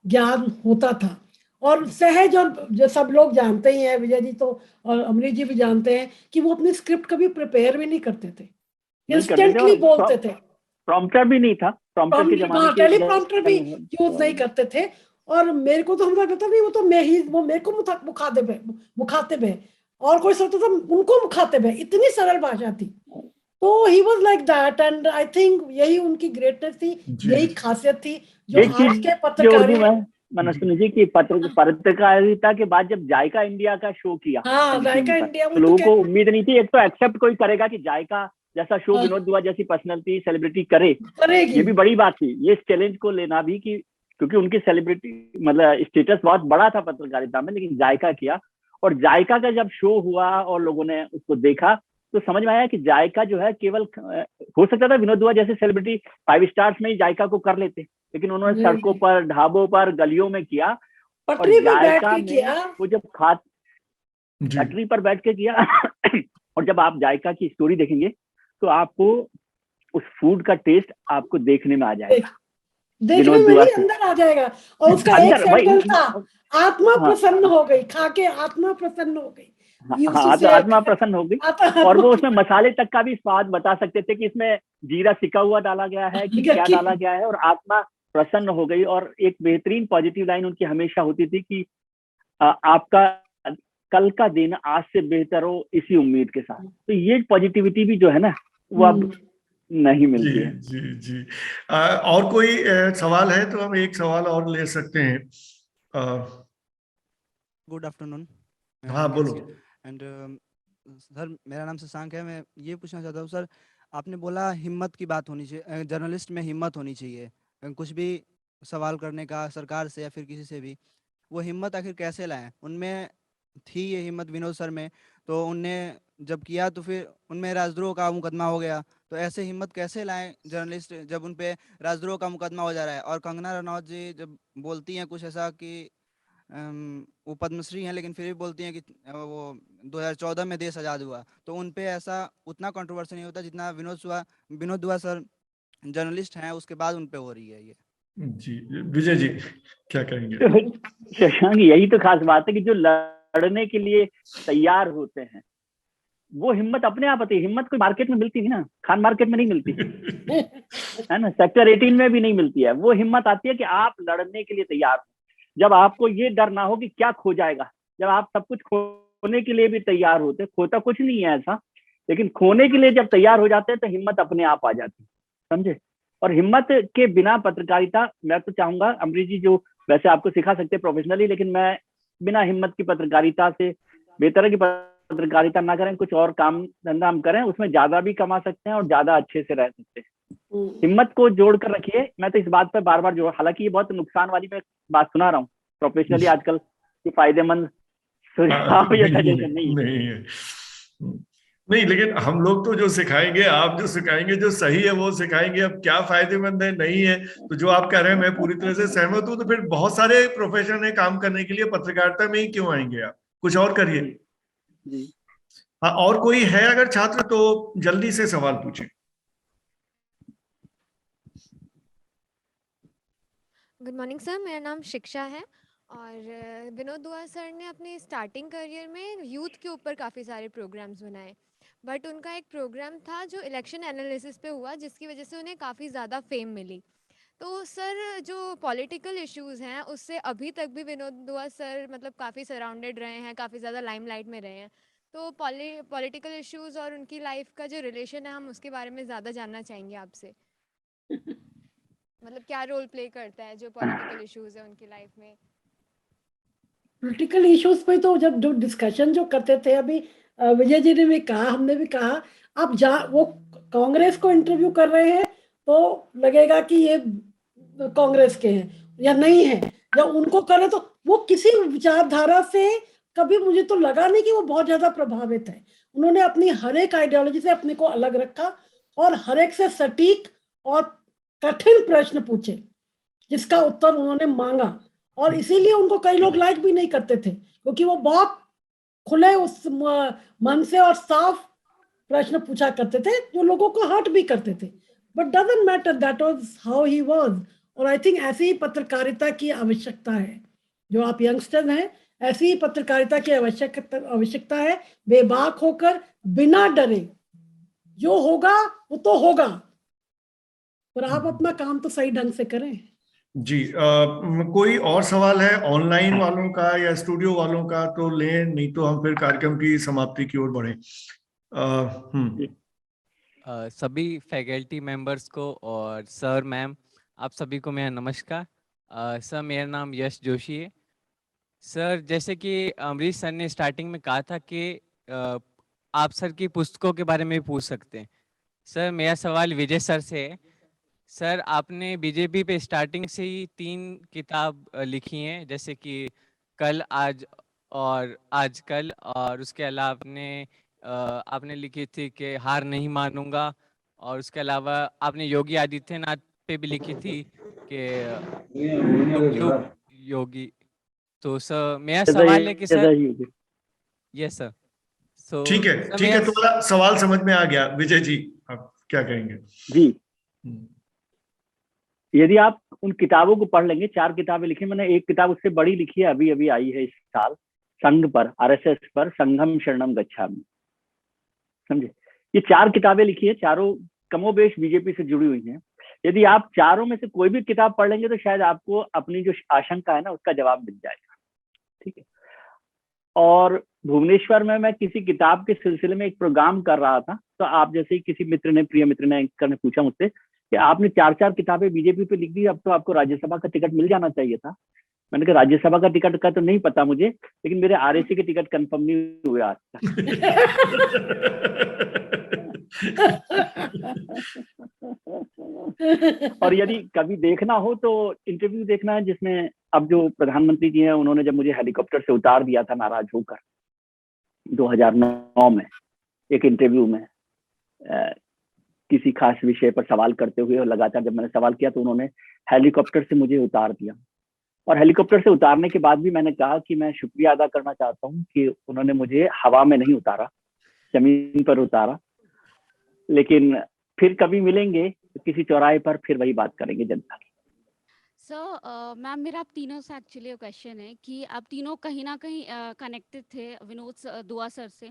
ज्ञान होता था। और सहज, और जो सब लोग जानते ही हैं, विजय जी तो और अमरीश जी भी जानते हैं कि वो अपनी स्क्रिप्ट कभी प्रिपेयर भी नहीं करते थे, इंस्टेंटली बोलते थे।
प्रॉम्प्टर भी नहीं था, प्रॉम्प्टर के जमाने के
टेलीप्रॉम्प्टर भी यूज नहीं करते थे। और मेरे को तो हमेशा लगता था नहीं, वो तो मैं ही, वो मेरे को मुखातिब है, और कोई सोचता था उनको मुखातिब है। इतनी सरल भाषा थी। तो ही was like that, and I think यही उनकी ग्रेटनेस थी, यही खासियत थी जो
एक
आज
चीज
के
जोड़ दूं
पत्रकारिता।
मैं मनोज जी की पत्रकारिता के बाद जब जायका इंडिया का शो किया
हाँ,
टीवी
जायका
पर,
इंडिया, वो
तो
तो
लोगों को उम्मीद नहीं थी एक तो एक्सेप्ट कोई करेगा कि जायका जैसा शो
हाँ।
विनोद दुआ जैसी पर्सनैलिटी सेलिब्रिटी करे,
करेगी।
ये भी बड़ी बात थी। ये चैलेंज को लेना भी कि क्योंकि उनकी सेलिब्रिटी मतलब स्टेटस बहुत बड़ा था पत्रकारिता में, लेकिन जायका किया। और जायका का जब शो हुआ और लोगों ने उसको देखा तो समझ में आया कि जायका जो है केवल हो सकता था विनोद दुआ जैसे सेलिब्रिटी 5 स्टार्स में ही जायका को कर लेते, लेकिन उन्होंने सड़कों पर, ढाबों पर, गलियों में किया। और
पटरी पर बैठ
जायका
के
में
किया।
वो जब पटरी पर बैठ के किया और जब आप जायका की स्टोरी देखेंगे तो आपको उस फूड का टेस्ट आपको देखने में आ जाएगा,
देखने में ही अंदर आ जाएगा। और उसका एक सेंटेंस था, आत्मा प्रसन्न हो गई, खा के आत्मा प्रसन्न हो गई।
हाँ, तो आत्मा प्रसन्न हो गई। और वो उसमें मसाले तक का भी स्वाद बता सकते थे कि इसमें जीरा सिका हुआ डाला गया है कि क्या डाला गया है, और आत्मा प्रसन्न हो गई। और एक बेहतरीन पॉजिटिव लाइन उनकी हमेशा होती थी कि आपका कल का दिन आज से बेहतर हो इसी उम्मीद के साथ। तो ये पॉजिटिविटी भी जो है ना वो अब नहीं मिलती है।
जी जी। और कोई सवाल है तो हम एक सवाल और ले सकते हैं।
Good afternoon.
हाँ बोलो।
एंड सर मेरा नाम शशांक है। मैं ये पूछना चाहता हूँ सर, आपने बोला हिम्मत की बात होनी चाहिए, जर्नलिस्ट में हिम्मत होनी चाहिए कुछ भी सवाल करने का सरकार से या फिर किसी से भी। वो हिम्मत आखिर कैसे लाएं? उनमें थी ये हिम्मत विनोद सर में, तो उनने जब किया तो फिर उनमें राजद्रोह का मुकदमा हो गया। तो ऐसे हिम्मत कैसे लाएं जर्नलिस्ट जब उन पे राजद्रोह का मुकदमा हो जा रहा है? और कंगना रनौत जी जब बोलती हैं कुछ ऐसा कि वो पद्मश्री हैं लेकिन फिर भी बोलती हैं कि वो 2014 में देश आज़ाद हुआ, तो उन पे ऐसा उतना कंट्रोवर्सी नहीं होता जितना विनोद दुआ सर जर्नलिस्ट हैं उसके बाद उन पे हो रही है ये।
जी विजय जी क्या कहेंगे?
शशांक, यही तो खास बात है कि जो लड़ने के लिए तैयार होते हैं वो हिम्मत अपने आप आती है। हिम्मत कोई मार्केट में मिलती नहीं ना, खान मार्केट में नहीं मिलती है ना, सेक्टर 18 में भी नहीं मिलती है। वो हिम्मत आती है कि आप लड़ने के लिए तैयार हो, जब आपको ये डर ना हो कि क्या खो जाएगा, जब आप सब कुछ खोने के लिए भी तैयार होते। खोता कुछ नहीं है ऐसा, लेकिन खोने के लिए जब तैयार हो जाते हैं तो हिम्मत अपने आप आ जाती है, समझे। और हिम्मत के बिना पत्रकारिता, मैं तो चाहूंगा अमरीश जी जो वैसे आपको सिखा सकते हैं प्रोफेशनली, लेकिन मैं बिना हिम्मत की पत्रकारिता से बेहतर है कि पत्रकारिता ना करें, कुछ और काम धंधा हम करें, उसमें ज्यादा भी कमा सकते हैं और ज्यादा अच्छे से रह सकते हैं। हिम्मत को जोड़ कर रखिए। मैं तो इस बात पर बार बार जोड़, हालांकि ये बहुत नुकसान वाली मैं बात सुना रहा हूँ प्रोफेशनली आजकल कि फायदेमंद सुझाव या सजेशन नहीं है।
नहीं, लेकिन हम लोग तो जो सिखाएंगे, आप जो सिखाएंगे जो सही है वो सिखाएंगे। अब क्या फायदेमंद है नहीं है, तो जो आप कह रहे हैं मैं पूरी तरह से सहमत हूँ। तो फिर बहुत सारे प्रोफेशन है काम करने के लिए, पत्रकारिता में ही क्यों आएंगे आप? कुछ और करिए। हाँ, और कोई है अगर छात्र तो जल्दी से सवाल पूछे।
गुड मॉर्निंग सर, मेरा नाम शिक्षा है और विनोद दुआ सर ने अपने स्टार्टिंग करियर में यूथ के ऊपर काफ़ी सारे प्रोग्राम्स बनाए, बट उनका एक प्रोग्राम था जो इलेक्शन एनालिसिस पे हुआ, जिसकी वजह से उन्हें काफ़ी ज़्यादा फेम मिली। तो सर, जो पॉलिटिकल इश्यूज़ हैं उससे अभी तक भी विनोद दुआ सर मतलब काफ़ी सराउंडेड रहे हैं, काफ़ी ज़्यादा लाइमलाइट में रहे हैं। तो पॉलिटिकल इश्यूज़ और उनकी लाइफ का जो रिलेशन है, हम उसके बारे में ज़्यादा जानना चाहेंगे आपसे। मतलब क्या रोल प्ले करता है जो पॉलिटिकल इश्यूज है उनकी लाइफ में।
पॉलिटिकल इश्यूज पे तो जब जो डिस्कशन जो करते थे अभी विजय जी ने भी कहा, हमने भी कहा, आप वो कांग्रेस को इंटरव्यू कर रहे हैं तो लगेगा कि ये कांग्रेस के हैं या नहीं है, या उनको करे तो वो किसी विचारधारा से कभी मुझे तो लगा नहीं कि वो बहुत ज्यादा प्रभावित है। उन्होंने अपनी हर एक आइडियोलॉजी से अपने को अलग रखा और हर एक से सटीक और कठिन प्रश्न पूछे जिसका उत्तर उन्होंने मांगा, और इसीलिए उनको कई लोग लाइक भी नहीं करते थे क्योंकि वो बहुत खुले उस मन से और साफ प्रश्न पूछा करते थे जो लोगों को हर्ट भी करते थे, but doesn't matter, that was how he was. और आई थिंक ऐसी ही पत्रकारिता की आवश्यकता है, जो आप यंगस्टर हैं, ऐसी ही पत्रकारिता की आवश्यकता है, बेबाक होकर बिना डरे, जो होगा वो तो होगा, पर आप अपना काम तो सही ढंग से करें।
जी, कोई और सवाल है ऑनलाइन वालों का या स्टूडियो वालों का तो लें, नहीं तो हम फिर कार्यक्रम की समाप्ति की ओर बढ़े।
सभी फैकल्टी मेंबर्स को और सर मैम, आप सभी को मेरा नमस्कार। सर, मेरा नाम यश जोशी है। सर, जैसे कि अमरीश सर ने स्टार्टिंग में कहा था कि आप सर की पुस्तकों के बारे में पूछ सकते हैं। सर, मेरा सवाल विजय सर से है। सर, आपने बीजेपी पे स्टार्टिंग से ही 3 किताब लिखी हैं, जैसे कि कल, आज और आजकल, और उसके अलावा आपने लिखी थी कि हार नहीं मानूंगा, और उसके अलावा आपने योगी आदित्यनाथ पे भी लिखी थी कि युग युग योगी। तो सर, मेरा सवाल है कि सर, यस सर, सो
ठीक है, तुम्हारा सवाल समझ में आ गया। विजय जी, आप क्या कहेंगे?
जी, यदि आप उन किताबों को पढ़ लेंगे, 4 किताबें लिखी, मैंने एक किताब उससे बड़ी लिखी है, अभी अभी आई है इस साल, संघ पर, आरएसएस पर, संघम शरणम गच्छामि, समझे। ये 4 किताबें लिखी है, चारों कमोबेश बीजेपी से जुड़ी हुई हैं। यदि आप चारों में से कोई भी किताब पढ़ लेंगे तो शायद आपको अपनी जो आशंका है ना उसका जवाब मिल जाएगा, ठीक है। और भुवनेश्वर में मैं किसी किताब के सिलसिले में एक प्रोग्राम कर रहा था, तो आप जैसे ही किसी मित्र ने, प्रिय मित्र ने, एंकर ने पूछा मुझसे कि आपने 4-4 किताबें बीजेपी पे लिख दी, अब तो आपको राज्यसभा का टिकट मिल जाना चाहिए था। मैंने कहा राज्यसभा का टिकट का तो नहीं पता मुझे, लेकिन मेरे आरएसी के टिकट कंफर्म नहीं हुए आज तक। और यदि कभी देखना हो तो इंटरव्यू देखना है, जिसमें अब जो प्रधानमंत्री जी हैं, उन्होंने जब मुझे हेलीकॉप्टर से उतार दिया था नाराज होकर 2009 में, एक इंटरव्यू में किसी खास विषय पर सवाल करते हुए, और लगातार जब मैंने सवाल किया तो उन्होंने हेलीकॉप्टर से मुझे उतार दिया। और हेलीकॉप्टर से उतारने के बाद भी मैंने कहा कि मैं शुक्रिया अदा करना चाहता हूँ कि उन्होंने मुझे हवा में नहीं उतारा, जमीन पर उतारा। लेकिन फिर कभी मिलेंगे किसी चौराहे पर, फिर वही बात करेंगे जनता की।
सर, मैम, मेरा आप तीनों से एक्चुअली क्वेश्चन है कि आप तीनों कहीं ना कहीं कनेक्टेड थे विनोद दुआ सर से।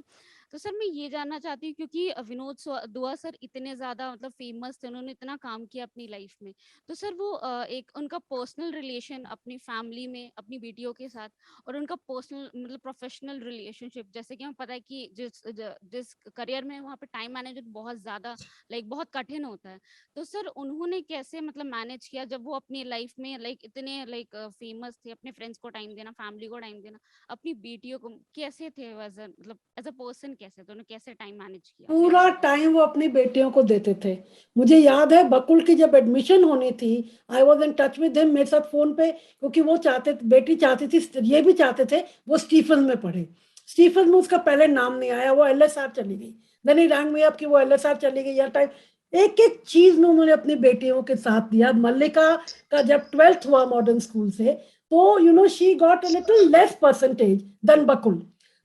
तो सर, मैं ये जानना चाहती हूँ, क्योंकि विनोद दुआ सर इतने ज़्यादा मतलब फेमस थे, उन्होंने इतना काम किया अपनी लाइफ में, तो सर वो एक उनका पर्सनल रिलेशन अपनी फैमिली में, अपनी बेटियों के साथ, और उनका पर्सनल मतलब प्रोफेशनल रिलेशनशिप, जैसे कि हमें पता है कि जिस करियर में वहाँ पे टाइम मैनेजमेंट बहुत ज़्यादा बहुत कठिन होता है। तो सर, उन्होंने कैसे मतलब मैनेज किया जब वो अपनी लाइफ में इतने फेमस थे, अपने फ्रेंड्स को टाइम देना, फैमिली को टाइम देना, अपनी बेटियों को, कैसे थे एज अ पर्सन, कैसे तो उन्होंने कैसे टाइम मैनेज किया?
पूरा टाइम वो अपनी बेटियों को देते थे। मुझे याद है बकुल की जब एडमिशन होनी थी, I was in touch with him, मेरे साथ फोन पे, क्योंकि वो बेटी चाहती थी, ये भी चाहते थे वो स्टीफन में पढ़े। स्टीफन में उसका पहले नाम नहीं आया, वो एलएसआर चली गई, then he rang me up कि वो एलएसआर चली गई। यार टाइम, एक एक चीज में उन्होंने अपनी बेटियों के साथ दिया। मल्लिका का जब 12th हुआ मॉडर्न स्कूल से, तो she got a little less percentage than Bakul,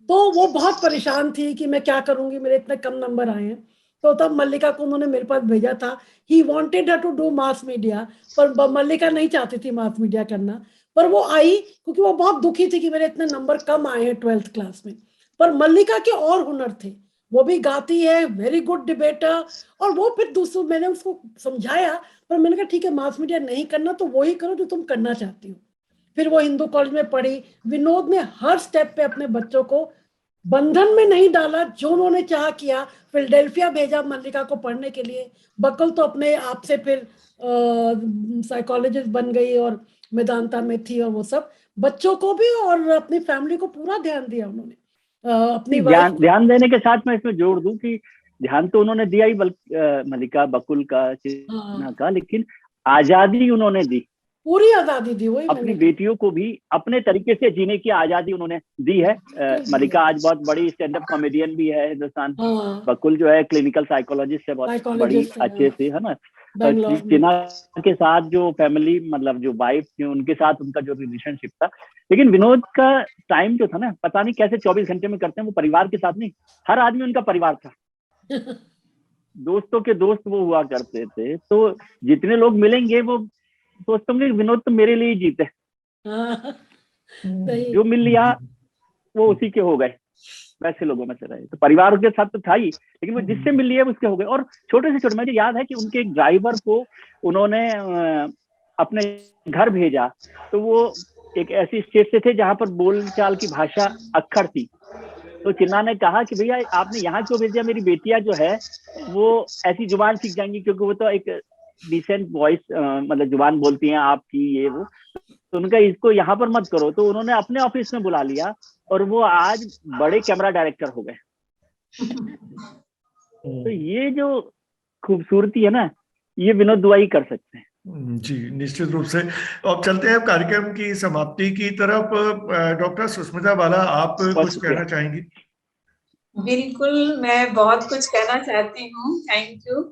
तो वो बहुत परेशान थी कि मैं क्या करूंगी, मेरे इतने कम नंबर आए हैं। तो तब मल्लिका को उन्होंने मेरे पास भेजा था। He wanted her to do mass media, पर मल्लिका नहीं चाहती थी मास मीडिया करना। पर वो आई क्योंकि वो बहुत दुखी थी कि मेरे इतने नंबर कम आए हैं 12th क्लास में। पर मल्लिका के और हुनर थे, वो भी गाती है, वेरी गुड डिबेटर। और वो फिर दूसरों, मैंने उसको समझाया, पर मैंने कहा ठीक है मास मीडिया नहीं करना तो वही करो जो तुम करना चाहती हो। फिर वो हिंदू कॉलेज में पढ़ी। विनोद ने हर स्टेप पे अपने बच्चों को बंधन में नहीं डाला, जो उन्होंने चाह किया। फिलडेल्फिया भेजा मल्लिका को पढ़ने के लिए। बकुल तो अपने आप से फिर साइकोलॉजिस्ट बन गई और वेदांता में थी, और वो सब बच्चों को भी और अपनी फैमिली को पूरा ध्यान दिया उन्होंने। अपनी वाइफ
ध्यान ध्यान देने के साथ मैं इसमें जोड़ दूं कि ध्यान तो उन्होंने दिया ही, बल्कि मल्लिका, बकुल का, चिन्ना का, लेकिन आजादी उन्होंने दी।
पूरी आजादी दी, वही
अपनी
मैंने
बेटियों को भी अपने तरीके से जीने की आजादी उन्होंने दी है। मल्लिका आज बहुत बड़ी स्टैंड अप कॉमेडियन भी है हिंदुस्तान। बकुल जो है क्लिनिकल साइकोलॉजिस्ट है, बहुत बड़ी
साइकोलॉजिस्ट
अच्छे से, है ना।
बैंगलोर में।
चिन्ना के साथ जो फैमिली, मतलब जो वाइफ थी, उनके साथ उनका जो रिलेशनशिप था। लेकिन विनोद का टाइम जो था ना, पता नहीं कैसे 24 घंटे में करते हैं वो, परिवार के साथ नहीं, हर आदमी उनका परिवार था। दोस्तों के दोस्त वो हुआ करते थे। तो जितने लोग मिलेंगे वो सोचते होंगे विनोद तो मेरे लिए ही जीते, जो मिल लिया वो उसी के हो गए, वैसे लोगों में से रहे। तो परिवार के साथ तो था ही, लेकिन वो जिससे मिल लिए उसके हो गए। और छोटे से छोटे, मुझे याद है कि उनके एक ड्राइवर को उन्होंने अपने घर भेजा, तो वो एक ऐसी स्टेट से थे जहां पर बोलचाल की भाषा अक्खर थी। तो चिन्ना ने कहा कि भैया आपने यहाँ क्यों भेज दिया, मेरी बेटियां जो है वो ऐसी जुबान सीख जाएंगी, क्योंकि वो तो एक डिसेंट वॉइस, मतलब जुबान बोलती हैं आपकी, ये वो। तो उनका इसको यहाँ पर मत करो। तो उन्होंने अपने ऑफिस में बुला लिया और वो आज बड़े कैमरा डायरेक्टर हो गए। तो ये जो खूबसूरती है ना, ये विनोद दुआ ही कर सकते हैं।
जी, निश्चित रूप से। अब चलते हैं कार्यक्रम की समाप्ति की तरफ। डॉक्टर सुष्मिता बाला, आप कुछ कहना चाहेंगी?
बिल्कुल, मैं बहुत कुछ कहना चाहती हूँ। Thank you.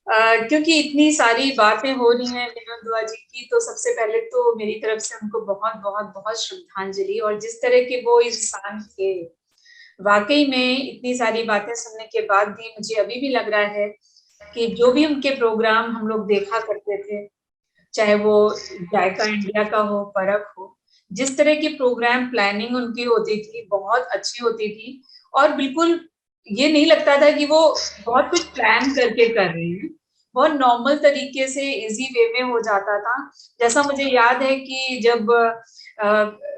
क्योंकि इतनी सारी बातें हो रही हैं विनोद दुआ जी की, तो सबसे पहले तो मेरी तरफ से उनको बहुत बहुत बहुत श्रद्धांजलि। और जिस तरह के वो इंसान थे, वाकई में इतनी सारी बातें सुनने के बाद भी मुझे अभी भी लग रहा है कि जो भी उनके प्रोग्राम हम लोग देखा करते थे, चाहे वो जायका इंडिया का हो, परख हो, जिस तरह की प्रोग्राम प्लानिंग उनकी होती थी, बहुत अच्छी होती थी। और बिल्कुल ये नहीं लगता था कि वो बहुत कुछ प्लान करके कर रहे हैं, बहुत नॉर्मल तरीके से इजी वे में हो जाता था। जैसा मुझे याद है कि जब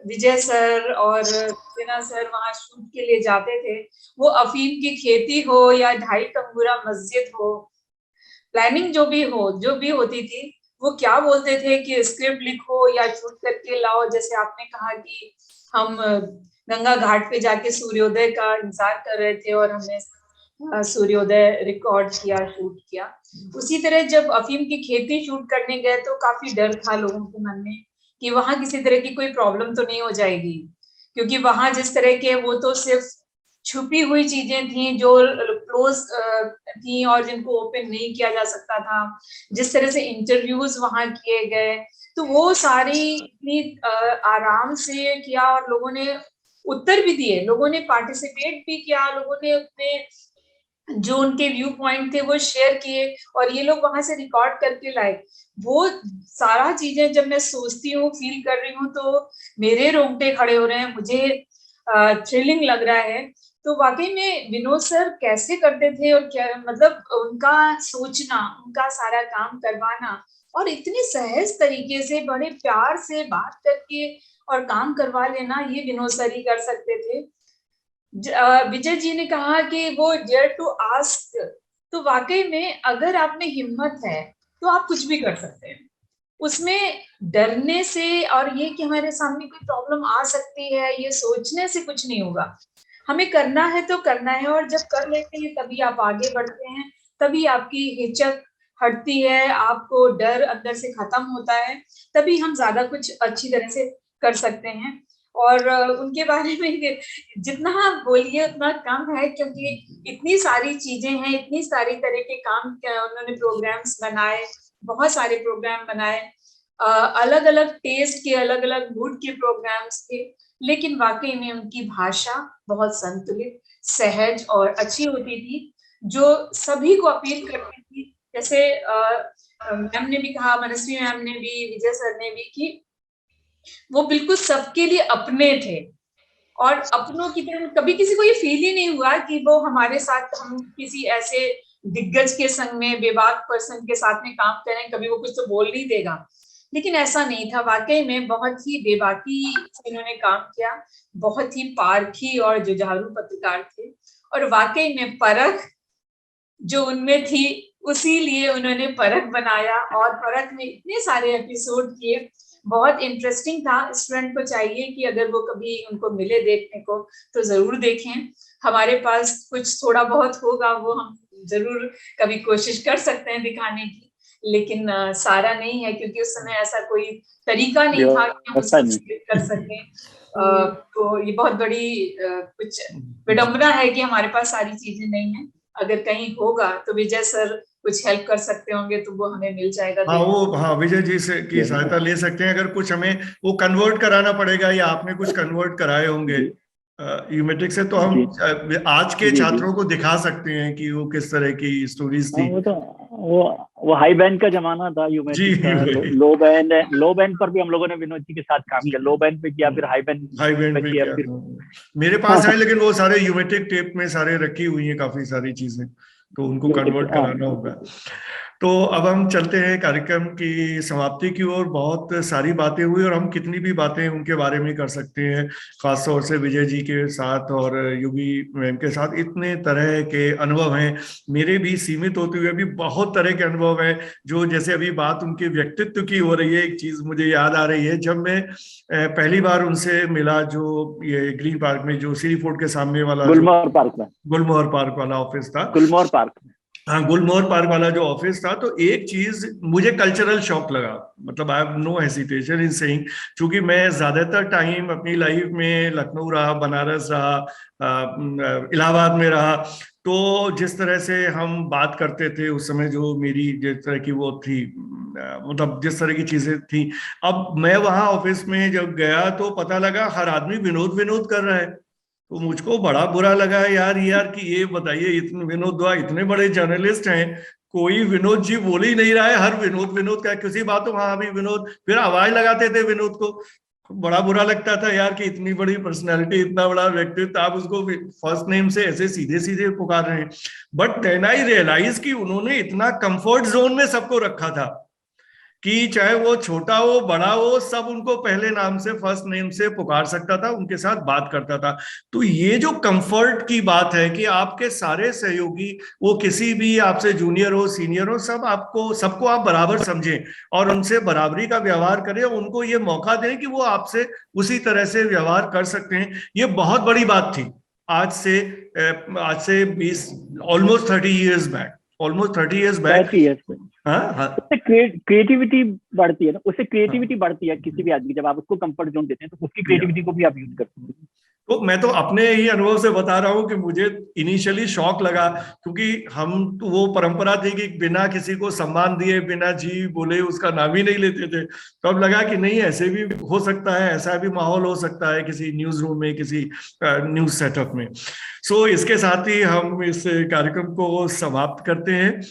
विजय सर और सिन्हा सर वहां शूट के लिए जाते थे, वो अफीम की खेती हो या 2.5 तंबूरा मस्जिद हो, प्लानिंग जो भी होती थी, वो क्या बोलते थे कि स्क्रिप्ट लिखो या शूट करके लाओ। जैसे आपने कहा कि हम गंगा घाट पे जाके सूर्योदय का इंतजार कर रहे थे और हमने सूर्योदय रिकॉर्ड किया, शूट किया। उसी तरह जब अफीम की खेती शूट करने गए तो काफी डर था लोगों के मन में कि वहां किसी तरह की कोई प्रॉब्लम तो नहीं हो जाएगी, क्योंकि वहां जिस तरह के, वो तो सिर्फ छुपी हुई चीजें थी जो क्लोज थी और जिनको ओपन नहीं किया जा सकता था। जिस तरह से इंटरव्यूज वहां किए गए, तो वो सारी इतनी आराम से किया और लोगों ने उत्तर भी दिए, लोगों ने पार्टिसिपेट भी किया, लोगों ने अपने जो उनके व्यू पॉइंट थे वो शेयर किए और ये लोग वहां से रिकॉर्ड करके लाए। वो सारा चीजें जब मैं सोचती हूँ, फील कर रही हूँ, तो मेरे रोंगटे खड़े हो रहे हैं, मुझे थ्रिलिंग लग रहा है। तो वाकई में विनोद सर कैसे करते थे और क्या, मतलब उनका सोचना, उनका सारा काम करवाना और इतने सहज तरीके से बड़े प्यार से बात करके और काम करवा लेना, ये विनोद सर ही कर सकते थे। विजय जी ने कहा कि वो डेयर टू आस्क, तो वाकई में अगर आप में हिम्मत है तो आप कुछ भी कर सकते हैं। उसमें डरने से और ये कि हमारे सामने कोई प्रॉब्लम आ सकती है, ये सोचने से कुछ नहीं होगा। हमें करना है तो करना है, और जब कर लेते हैं तभी आप आगे बढ़ते हैं, तभी आपकी हिचक हटती है, आपको डर अंदर से खत्म होता है, तभी हम ज्यादा कुछ अच्छी तरह से कर सकते हैं। और उनके बारे में जितना आप बोलिए उतना कम है, क्योंकि इतनी सारी चीजें हैं, इतनी सारी तरह के काम उन्होंने प्रोग्राम्स बनाए, बहुत सारे प्रोग्राम बनाए, अलग अलग टेस्ट के, अलग अलग मूड के प्रोग्राम्स थे। लेकिन वाकई में उनकी भाषा बहुत संतुलित, सहज और अच्छी होती थी, जो सभी को अपील करती थी। जैसे मैम ने भी कहा, मनस्वी मैम ने भी, विजय सर ने भी, कि वो बिल्कुल सबके लिए अपने थे और अपनों की तरह कभी किसी को ये फील ही नहीं हुआ कि वो हमारे साथ, हम किसी ऐसे दिग्गज के संग में, बेबाक पर्सन के साथ में काम करें, कभी वो कुछ तो बोल नहीं देगा। लेकिन ऐसा नहीं था, वाकई में बहुत ही बेबाकी से इन्होंने काम किया, बहुत ही पारखी और जुझारू पत्रकार थे, और वाकई में परख जो उनमें थी, उसी लिए उन्होंने परख बनाया और परख में इतने सारे एपिसोड किए। बहुत इंटरेस्टिंग था। स्टूडेंट को चाहिए कि अगर वो कभी उनको मिले देखने को तो जरूर देखें। हमारे पास कुछ थोड़ा बहुत होगा, वो हम जरूर कभी कोशिश कर सकते हैं दिखाने की, लेकिन सारा नहीं है, क्योंकि उस समय ऐसा कोई तरीका नहीं था कि हम उसको कर सकें। तो ये बहुत बड़ी कुछ विडंबना है कि हमारे पास सारी चीजें नहीं है। अगर कहीं होगा तो विजय सर कुछ हेल्प कर सकते होंगे तो वो हमें मिल जाएगा।
हाँ, विजय जी से की सहायता ले सकते हैं। अगर कुछ हमें वो कन्वर्ट कराना पड़ेगा, या आपने कुछ कन्वर्ट कराए होंगे यूमेटिक से, तो हम आज के छात्रों को दिखा सकते हैं कि वो किस तरह की स्टोरीज थी।
वो हाई बैंड का जमाना था यूमेटिक का। लो बैंड पर भी हम लोगों ने विनोद जी के साथ काम किया। लो बैंड पे किया, फिर हाई बैंड पे किया। फिर
मेरे पास है, लेकिन वो सारे यूमेटिक टेप में सारे रखी हुई हैं काफी सारी चीजें, तो उनको कन्वर्ट कराना होगा। तो अब हम चलते हैं कार्यक्रम की समाप्ति की ओर। बहुत सारी बातें हुई और हम कितनी भी बातें उनके बारे में कर सकते हैं, खासतौर से विजय जी के साथ और युगी मैम के साथ। इतने तरह के अनुभव हैं, मेरे भी सीमित होते हुए भी बहुत तरह के अनुभव हैं। जो जैसे अभी बात उनके व्यक्तित्व की हो रही है, एक चीज मुझे याद आ रही है, जब मैं पहली बार उनसे मिला, जो ये ग्रीन पार्क में, जो सीरी फोर्ट के सामने वाला
गुलमोहर पार्क
वाला ऑफिस था,
गुलमोहर पार्क,
हाँ, गुलमोहर पार्क वाला जो ऑफिस था, तो एक चीज मुझे कल्चरल शॉक लगा। मतलब I have no hesitation in saying, क्योंकि मैं ज्यादातर टाइम अपनी लाइफ में लखनऊ रहा, बनारस रहा, इलाहाबाद में रहा, तो जिस तरह से हम बात करते थे उस समय, जो मेरी जिस तरह की वो थी, मतलब जिस तरह की चीजें थी, अब मैं वहां ऑफिस में जब गया तो पता लगा हर आदमी विनोद विनोद कर रहा है। तो मुझको बड़ा बुरा लगा यार कि ये बताइए, इतने विनोद दुआ इतने बड़े जर्नलिस्ट हैं, कोई विनोद जी बोल ही नहीं रहा है, हर विनोद विनोद का किसी बात हो, हाँ अभी विनोद, फिर आवाज लगाते थे विनोद को। बड़ा बुरा लगता था यार कि इतनी बड़ी पर्सनैलिटी, इतना बड़ा व्यक्तित्व, आप उसको फर्स्ट नेम से ऐसे सीधे सीधे पुकार रहे हैं। बट देन आई रियलाइज कि उन्होंने इतना कंफर्ट जोन में सबको रखा था कि चाहे वो छोटा हो बड़ा हो, सब उनको पहले नाम से, फर्स्ट नेम से पुकार सकता था, उनके साथ बात करता था। तो ये जो कंफर्ट की बात है कि आपके सारे सहयोगी, वो किसी भी आपसे जूनियर हो सीनियर हो, सबको आप बराबर समझें और उनसे बराबरी का व्यवहार करें, उनको ये मौका दें कि वो आपसे उसी तरह से व्यवहार कर सकते हैं। ये बहुत बड़ी बात थी आज से 20 ऑलमोस्ट 30 इयर्स बैक,
उससे क्रिएटिविटी बढ़ती है ना, उससे क्रिएटिविटी बढ़ती है किसी भी आदमी, जब आप उसको कंफर्ट जोन देते हैं तो उसकी क्रिएटिविटी को भी आप यूज करते हैं।
तो मैं तो अपने ही अनुभव से बता रहा हूँ कि मुझे इनिशियली शॉक लगा, क्योंकि हम तो वो परंपरा थी कि बिना किसी को सम्मान दिए, बिना जी बोले उसका नाम ही नहीं लेते थे। तो अब लगा कि नहीं, ऐसे भी हो सकता है, ऐसा भी माहौल हो सकता है किसी न्यूज रूम में, किसी न्यूज सेटअप में। सो इसके साथ ही हम इस कार्यक्रम को समाप्त करते हैं।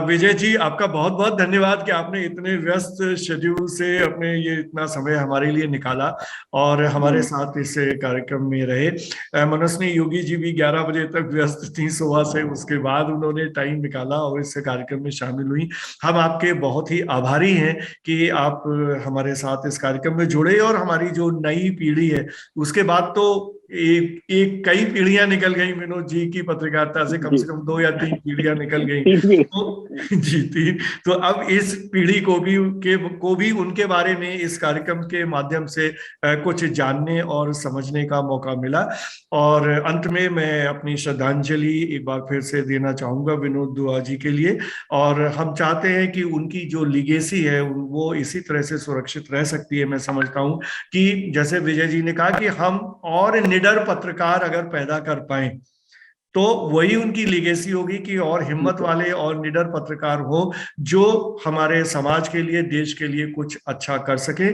विजय जी, आपका बहुत बहुत धन्यवाद कि आपने इतने व्यस्त शेड्यूल से अपने ये इतना समय हमारे लिए निकाला और हमारे साथ इस कार्यक्रम में रहे। मनस्वी योगी जी भी 11 बजे तक व्यस्त थी सुबह से, उसके बाद उन्होंने टाइम निकाला और इस कार्यक्रम में शामिल हुई। हम आपके बहुत ही आभारी हैं कि आप हमारे साथ इस कार्यक्रम में जुड़े, और हमारी जो नई पीढ़ी है, उसके बाद तो एक कई पीढ़ियां निकल गई विनोद जी की पत्रकारिता से, कम 2 या 3 पीढ़ियां निकल गई जी 3। तो अब इस पीढ़ी को भी उनके बारे में इस कार्यक्रम के माध्यम से कुछ जानने और समझने का मौका मिला। और अंत में मैं अपनी श्रद्धांजलि एक बार फिर से देना चाहूंगा विनोद दुआ जी के लिए, और हम चाहते हैं कि उनकी जो लीगेसी है वो इसी तरह से सुरक्षित रह सकती है। मैं समझता हूं कि जैसे विजय जी ने कहा कि हम और निडर पत्रकार अगर पैदा कर पाए तो वही उनकी लेगेसी होगी कि और हिम्मत वाले और निडर पत्रकार हो जो हमारे समाज के लिए, देश के लिए कुछ अच्छा कर सके।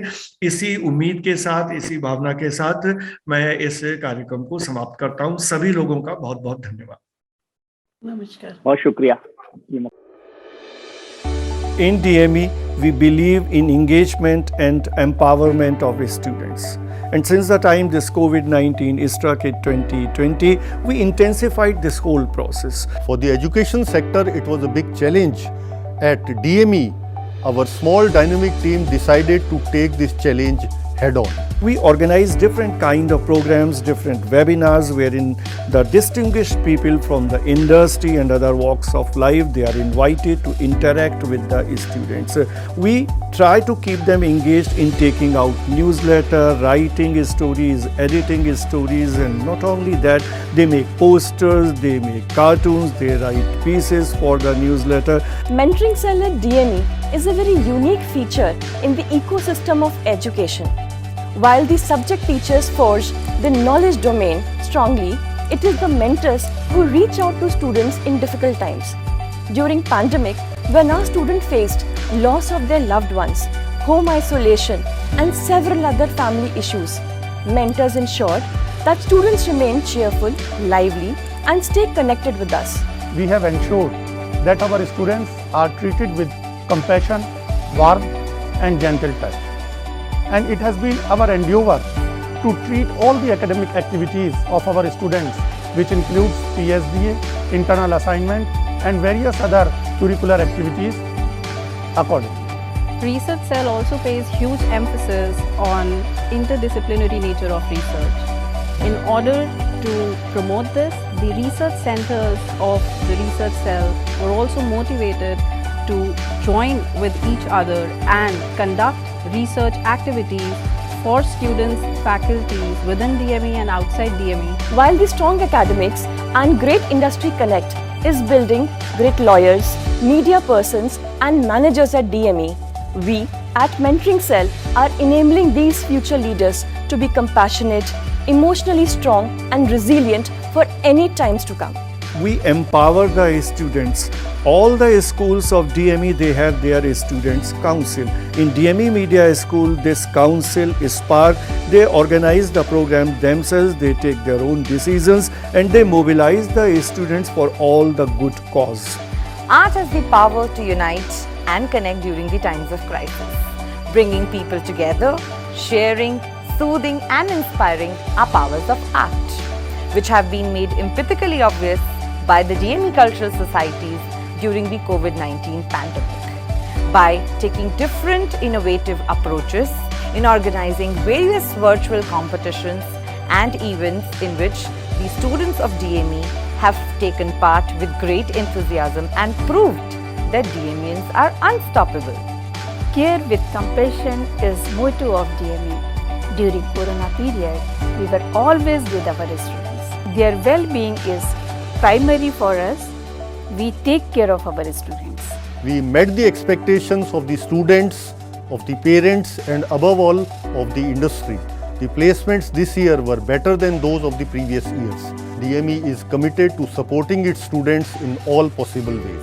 इसी उम्मीद के साथ, इसी भावना के साथ मैं इस कार्यक्रम को समाप्त करता हूं। सभी लोगों का बहुत बहुत धन्यवाद।
नमस्कार।
बहुत शुक्रिया।
In DME, we believe in engagement and empowerment of students. And since the time this COVID-19 struck in 2020, we intensified this whole process.
For the education sector, it was a big challenge. At DME, our small dynamic team decided to take this challenge head on.
We organized different kind of programs, different webinars wherein the distinguished people from the industry and other walks of life, they are invited to interact with the students. We try to keep them engaged in taking out newsletter, writing stories, editing stories, and not only that, they make posters, they make cartoons, they write pieces for the newsletter.
Mentoring Cell at DME is a very unique feature in the ecosystem of education. While the subject teachers forge the knowledge domain strongly, it is the mentors who reach out to students in difficult times. During pandemic, when our students faced loss of their loved ones, home isolation, and several other family issues, mentors ensured that students remain cheerful, lively, and stay connected with us.
We have ensured that our students are treated with compassion, warmth, and gentle touch. And it has been our endeavor to treat all the academic activities of our students, which includes PSDA, internal assignment, and various other curricular activities accordingly.
Research Cell also pays huge emphasis on interdisciplinary nature of research. In order to promote this, the research centers of the Research Cell were also motivated to join with each other and conduct research activities for students, faculties within DME and outside DME.
While the strong academics and great industry connect is building great lawyers, media persons, and managers at DME, we at Mentoring Cell are enabling these future leaders to be compassionate, emotionally strong, and resilient for any times to come.
We empower the students. All the schools of DME, they have their students council. In DME Media School, this council is part. They organize the program themselves, they take their own decisions, and they mobilize the students for all the good cause.
Art has the power to unite and connect during the times of crisis. Bringing people together, sharing, soothing, and inspiring are powers of art, which have been made empathically obvious by the DME cultural societies during the COVID-19 pandemic. By taking different innovative approaches in organizing various virtual competitions and events in which the students of DME have taken part with great enthusiasm and proved that DMEians are unstoppable.
Care with compassion is motto of DME. During Corona period, we were always with our students. Their well-being is primary for us. We take care of our students.
We met the expectations of the students, of the parents, and above all of the industry. The placements this year were better than those of the previous years. DME is committed to supporting its students in all possible ways.